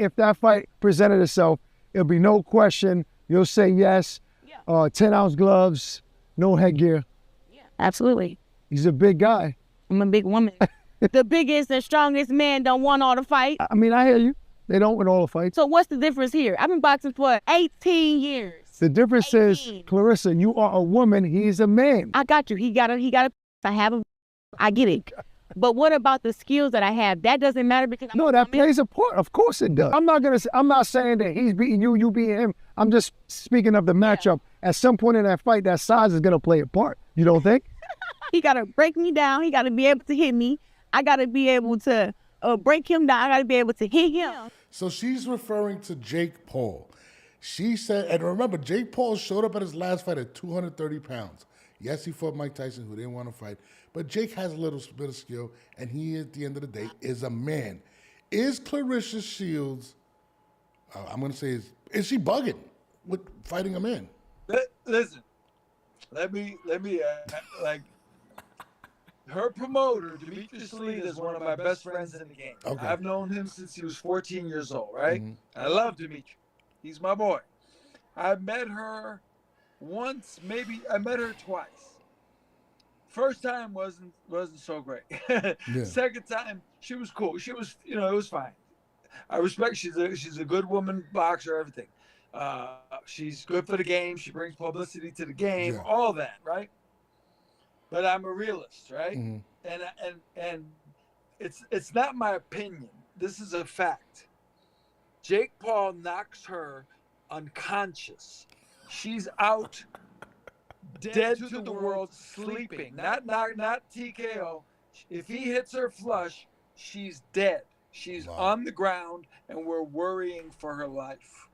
if that fight presented itself, it'll be no question. You'll say yes. 10-ounce gloves, no headgear. Yeah, absolutely. He's a big guy. I'm a big woman. The biggest and strongest man don't want all the fight. I mean, I hear you. They don't win all the fights. So what's the difference here? I've been boxing for 18 years. The difference is, Claressa, you are a woman. He's a man. I got you. He got a. I get it. But what about the skills that I have? That doesn't matter because I'm that plays a part. Of course it does. I'm not saying that he's beating you, you beating him. I'm just speaking of the matchup. At some point in that fight, that size is gonna play a part. You don't think? He gotta break me down. He gotta be able to hit me. I gotta be able to break him down. I gotta be able to hit him. So she's referring to Jake Paul. She said, and remember, Jake Paul showed up at his last fight at 230 pounds. Yes, he fought Mike Tyson, who didn't want to fight. But Jake has a little bit of skill, and he, at the end of the day, is a man. Is Claressa Shields, I'm going to say, is she bugging with fighting a man? Listen, let me like, her promoter, Demetrius Salita, is one of my best friends in the game. Okay. I've known him since he was 14 years old, right? Mm-hmm. I love Demetrius. He's my boy. I met her once, maybe I met her twice. First time wasn't so great. Second time, she was cool. She was, you know, it was fine. I respect. She's a good woman, boxer, everything. She's good for the game. She brings publicity to the game. All that, right? But I'm a realist, right? Mm-hmm. And it's not my opinion. This is a fact. Jake Paul knocks her unconscious. She's out, dead to the world, sleeping. Not TKO. If he hits her flush, she's dead. She's on the ground, and we're worrying for her life.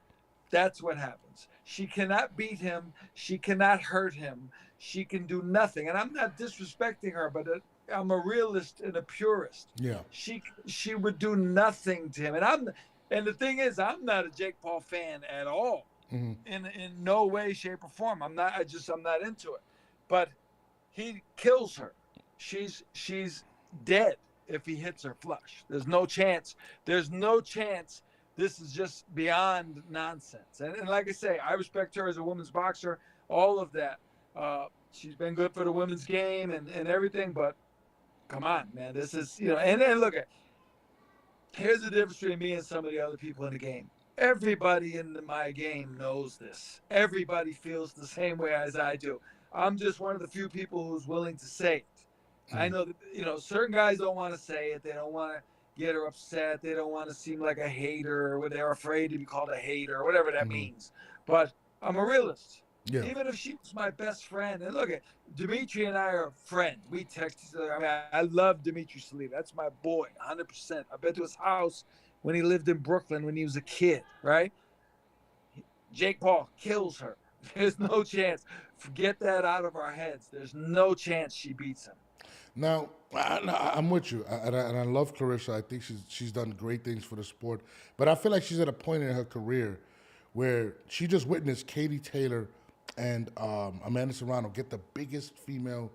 That's what happens. She cannot beat him. She cannot hurt him. She can do nothing. And I'm not disrespecting her, but I'm a realist and a purist. Yeah. She would do nothing to him. And the thing is, I'm not a Jake Paul fan at all. Mm-hmm. In no way, shape, or form. I'm not into it. But he kills her. She's dead. if he hits her flush. There's no chance. There's no chance. This is just beyond nonsense. And like I say, I respect her as a women's boxer, all of that. She's been good for the women's game and everything, but come on, man. This is, and then look at, here's the difference between me and some of the other people in the game. Everybody in my game knows this. Everybody feels the same way as I do. I'm just one of the few people who's willing to say it. I know that, certain guys don't want to say it. They don't want to get her upset. They don't want to seem like a hater, or they're afraid to be called a hater, or whatever that means. But I'm a realist. Yeah. Even if she was my best friend, and look at Dimitri and I are friends. We text each other. I mean, I love Dimitri Saliba. That's my boy, 100%. I've been to his house when he lived in Brooklyn when he was a kid, right? Jake Paul kills her. There's no chance. Forget that out of our heads. There's no chance she beats him. Now, I'm with you, and I love Claressa. I think she's done great things for the sport. But I feel like she's at a point in her career where she just witnessed Katie Taylor and Amanda Serrano get the biggest female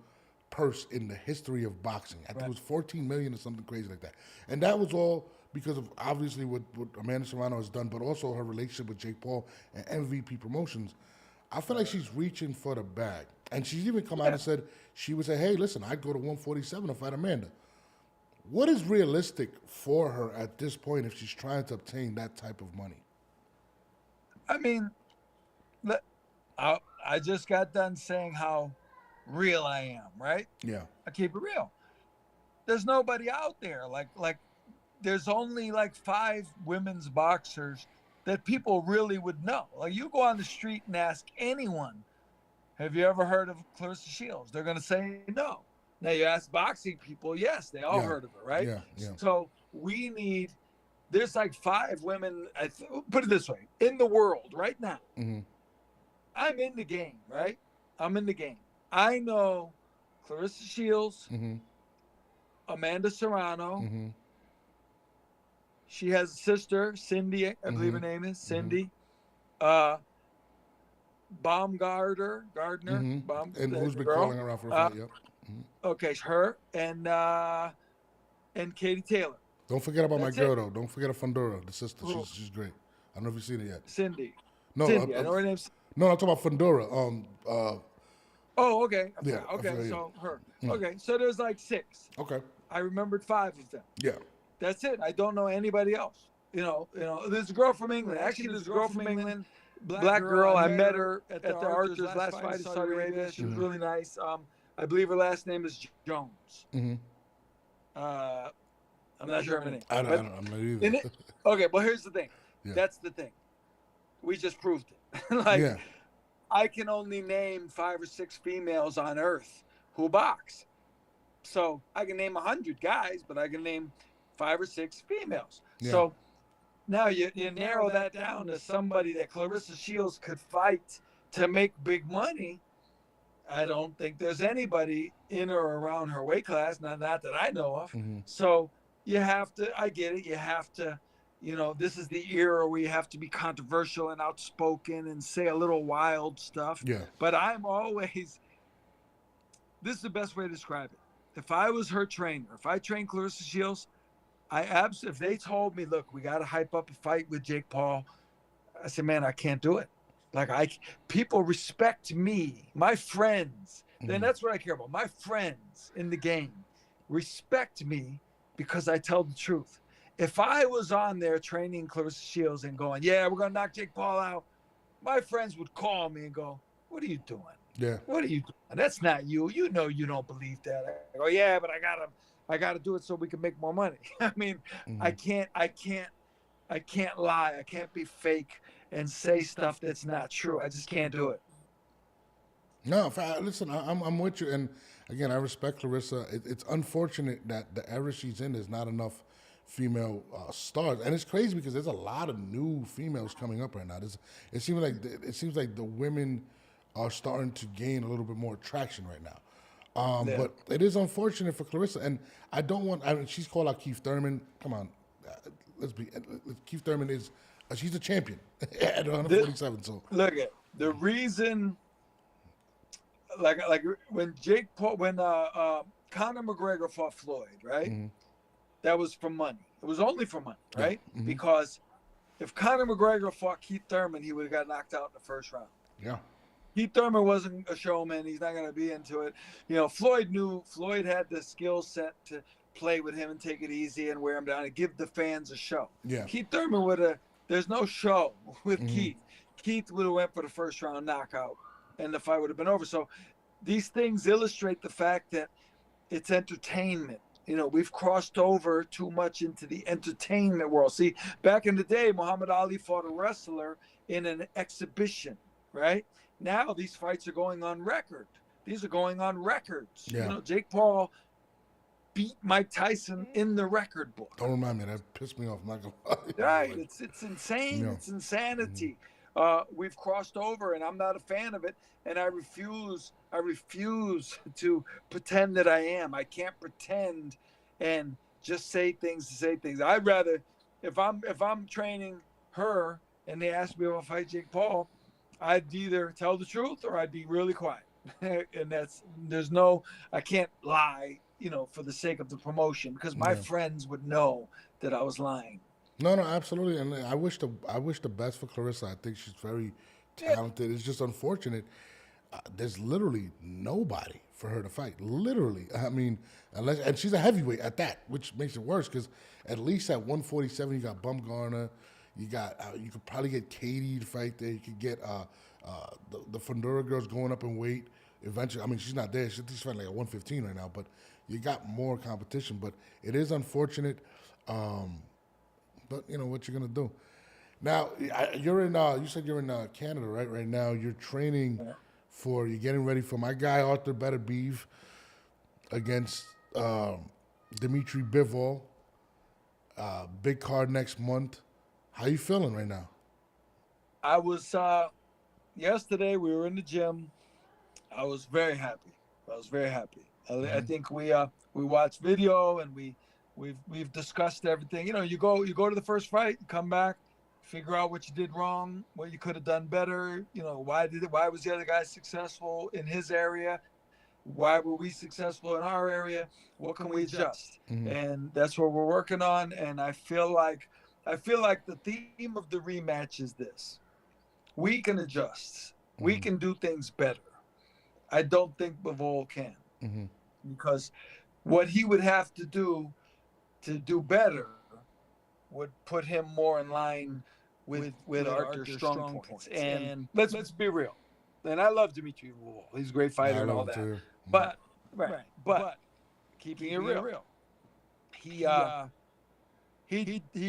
purse in the history of boxing. I think it was $14 million or something crazy like that. And that was all because of obviously what Amanda Serrano has done, but also her relationship with Jake Paul and MVP Promotions. I feel like she's reaching for the bag. And she's even come out and said, she would say, hey, listen, I'd go to 147 to fight Amanda. What is realistic for her at this point if she's trying to obtain that type of money? I mean, I just got done saying how real I am, right? Yeah. I keep it real. There's nobody out there. Like there's only like 5 women's boxers that people really would know. Like you go on the street and ask anyone, have you ever heard of Claressa Shields? They're going to say no. Now you ask boxing people, yes, they all heard of her, right? Yeah. So there's like 5 women, put it this way, in the world right now. Mm-hmm. I'm in the game, right? I'm in the game. I know Claressa Shields, Amanda Serrano. Mm-hmm. She has a sister, Cindy, I believe her name is, Cindy. Gardner. And who's been calling her out for a fight, yep. Okay, her and Katie Taylor. Don't forget about my girl, though. Don't forget of Fundora, the sister. She's great. I don't know if you've seen it yet. Cindy. No, Cindy, I know her name's... No, I'm talking about Fundora. Oh, okay. Yeah. Okay, so her. Okay, so there's like 6. Okay. I remembered 5 of them. Yeah. That's it. I don't know anybody else. There's a girl from England. Actually, there's a girl from England, black girl. I met her at the Archer's last fight in Saudi Arabia. She was really nice. I believe her last name is Jones. Mm-hmm. I'm not sure of her name. I'm not either. Okay, but here's the thing. Yeah. That's the thing. We just proved it. I can only name 5 or 6 females on earth who box. So I can name 100 guys, but I can name 5 or 6 females. Yeah. So now you narrow that down to somebody that Claressa Shields could fight to make big money. I don't think there's anybody in or around her weight class, not that I know of. Mm-hmm. So you have to, I get it, you have to, this is the era where you have to be controversial and outspoken and say a little wild stuff. Yeah. But I'm always, this is the best way to describe it. If I was her trainer, if I trained Claressa Shields, if they told me, look, we got to hype up a fight with Jake Paul, I said, man, I can't do it. People respect me, my friends. Then that's what I care about. My friends in the game respect me because I tell the truth. If I was on there training Claressa Shields and going, yeah, we're going to knock Jake Paul out, my friends would call me and go, what are you doing? Yeah. What are you doing? That's not you. You know you don't believe that. I go, yeah, but I gotta do it so we can make more money. I mean, I can't lie. I can't be fake and say stuff that's not true. I just can't do it. No, listen, I'm with you. And again, I respect Claressa. It's unfortunate that the era she's in is not enough female stars, and it's crazy because there's a lot of new females coming up right now. It seems like the women are starting to gain a little bit more traction right now. But it is unfortunate for Claressa, and I don't want. I mean, she's called out Keith Thurman. Come on, Keith Thurman is she's a champion at 147. So look at the reason. Like when Conor McGregor fought Floyd, right? Mm-hmm. that was for money. It was only for money, right? Mm-hmm. Because if Conor McGregor fought Keith Thurman, he would have got knocked out in the first round. Yeah. Keith Thurman wasn't a showman. He's not going to be into it. You know, Floyd had the skill set to play with him and take it easy and wear him down and give the fans a show. Yeah. Keith Thurman would have, there's no show with Keith. Keith would have went for the first round knockout and the fight would have been over. So these things illustrate the fact that it's entertainment. You know, we've crossed over too much into the entertainment world. See, back in the day, Muhammad Ali fought a wrestler in an exhibition, right? Now these fights are going on record. These are going on records. Yeah. You know, Jake Paul beat Mike Tyson in the record book. Don't remind me. That pissed me off. I'm not gonna lie. Right. It's insane. Yeah. It's insanity. We've crossed over, and I'm not a fan of it. And I refuse to pretend that I am. I can't pretend and just say things to say things. I'd rather, if I'm training her and they ask me if I'll fight Jake Paul, I'd either tell the truth or I'd be really quiet. And I can't lie, you know, for the sake of the promotion, because my friends would know that I was lying. No, absolutely. And I wish the best for Claressa. I think she's very talented. It's just unfortunate. There's literally nobody for her to fight. Literally. I mean, and she's a heavyweight at that, which makes it worse, because at least at 147 you got Bumgarner. You could probably get Katie to fight there. You could get the Fundora girls going up in weight eventually. I mean, she's not there. She's fighting like at 115 right now, but you got more competition. But it is unfortunate. But you know what you're gonna do. Now you're in. You said you're in Canada, right? Right now you're training you're getting ready for my guy Arthur Beterbiev against Dimitri Bivol. Big card next month. How you feeling right now? I was yesterday. We were in the gym. I was very happy. I think we watched video and we've discussed everything. You know, you go to the first fight, you come back, figure out what you did wrong, what you could have done better. You know, why was the other guy successful in his area? Why were we successful in our area? What can we adjust? And that's what we're working on. And I feel like the theme of the rematch is this: we can adjust, we can do things better. I don't think Bivol can, because what he would have to do better would put him more in line with Arthur's strong points. And let's be real. And I love Dimitri Bivol. He's a great fighter and all that. Too. But keeping it real, he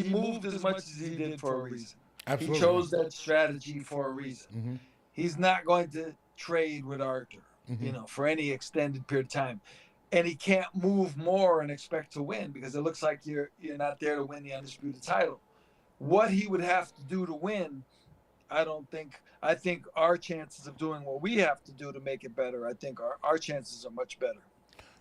moved as much as he did for a reason. Absolutely. He chose that strategy for a reason. He's not going to trade with Arthur, you know, for any extended period of time. And he can't move more and expect to win, because it looks like you're not there to win the undisputed title. What he would have to do to win, I think our chances of doing what we have to do to make it better, I think our chances are much better.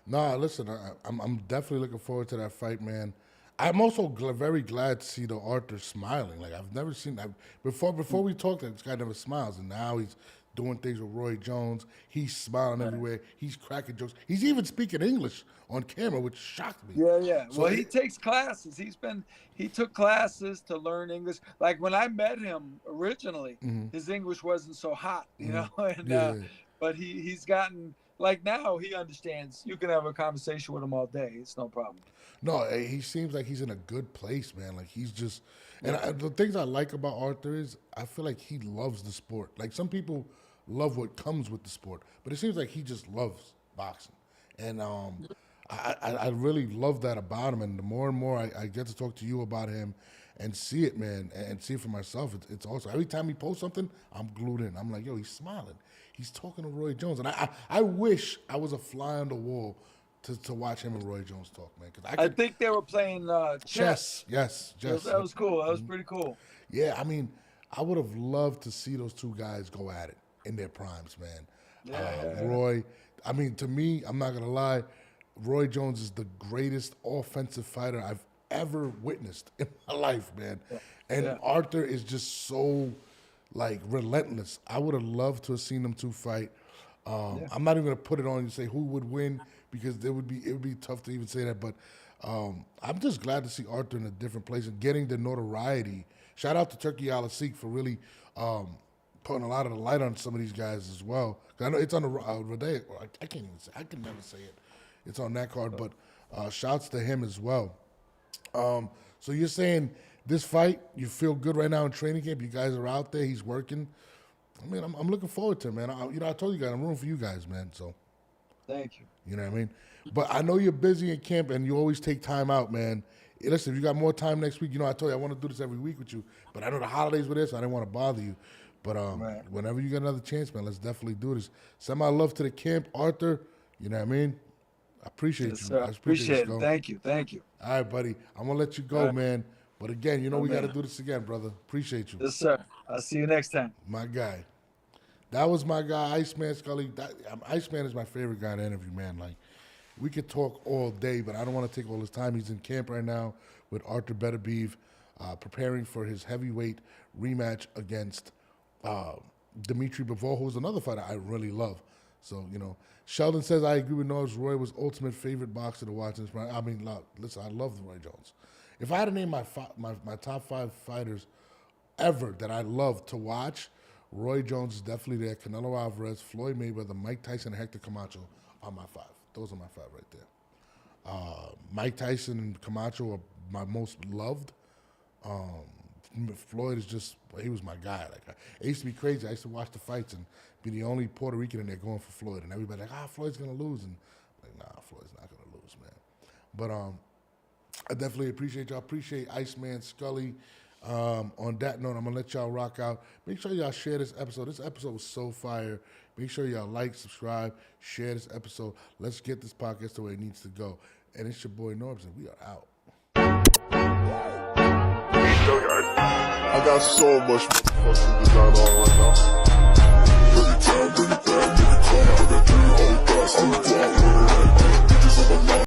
No, listen, I'm definitely looking forward to that fight, man. I'm also very glad to see the Arthur smiling. Like, I've never seen that before we talked. This guy never smiles, and now he's doing things with Roy Jones. He's smiling everywhere. He's cracking jokes. He's even speaking English on camera, which shocked me. Yeah. So well, he takes classes. He took classes to learn English. Like when I met him originally, his English wasn't so hot, you know. And but he's gotten, like, now he understands. You can have a conversation with him all day. It's no problem. No, he seems like he's in a good place, man. Like, he's just, and the things I like about Arthur is I feel like he loves the sport. Like, some people love what comes with the sport, but it seems like he just loves boxing. And I really love that about him. And the more and more I get to talk to you about him and see it, man, and see it for myself, it's awesome. Every time he posts something, I'm glued in. I'm like, yo, he's smiling. He's talking to Roy Jones. And I wish I was a fly on the wall to watch him and Roy Jones talk, man. Cause I think they were playing chess. Yes. That was cool. That was pretty cool. Yeah, I mean, I would have loved to see those two guys go at it in their primes, man. Roy, I mean, to me, I'm not going to lie, Roy Jones is the greatest offensive fighter I've ever witnessed in my life, man. And Arthur is just so, like, relentless. I would have loved to have seen them two fight. I'm not even going to put it on and say who would win, because it would be tough to even say that. But I'm just glad to see Arthur in a different place and getting the notoriety. Shout out to Turkey Al-Asik for really putting a lot of the light on some of these guys as well. I know it's on the Rodeo. I can't even say. I can never say it. It's on that card, but shouts to him as well. So you're saying this fight, you feel good right now in training camp? You guys are out there. He's working. I mean, I'm looking forward to it, man. I told you guys, I'm rooting for you guys, man. So, thank you. You know what I mean? But I know you're busy in camp and you always take time out, man. Hey, listen, if you got more time next week, I told you I want to do this every week with you. But I know the holidays were there, so I didn't want to bother you. But whenever you get another chance, man, let's definitely do this. Send my love to the camp, Arthur. You know what I mean? I appreciate you. Sir. I appreciate it. Thank you. All right, buddy. I'm going to let you go, man. But again, we got to do this again, brother. Appreciate you. Yes, sir. I'll see you next time. My guy. That was my guy, Iceman Scully. Iceman is my favorite guy to interview, man. Like, we could talk all day, but I don't want to take all his time. He's in camp right now with Arthur Beterbiev, preparing for his heavyweight rematch against Dimitri Bivol, who's another fighter I really love. So, Sheldon says, I agree with Norbs. Roy was ultimate favorite boxer to watch in this prime. I mean, listen, I love Roy Jones. If I had to name my top 5 fighters ever that I love to watch, Roy Jones is definitely there. Canelo Alvarez, Floyd Mayweather, Mike Tyson, and Hector Camacho are my 5. Those are my 5 right there. Mike Tyson and Camacho are my most loved. Floyd is just, he was my guy. Like, it used to be crazy. I used to watch the fights and be the only Puerto Rican in there going for Floyd. And everybody like, Floyd's going to lose. And I'm like, nah, Floyd's not going to lose, man. But I definitely appreciate y'all. Appreciate Iceman Scully. On that note, I'm going to let y'all rock out. Make sure y'all share this episode. This episode was so fire. Make sure y'all like, subscribe, share this episode. Let's get this podcast to where it needs to go. And it's your boy Norbs, and we are out. I got so much fucking design on right now. Every time, bring it back, nigga, come out and do all that. I'm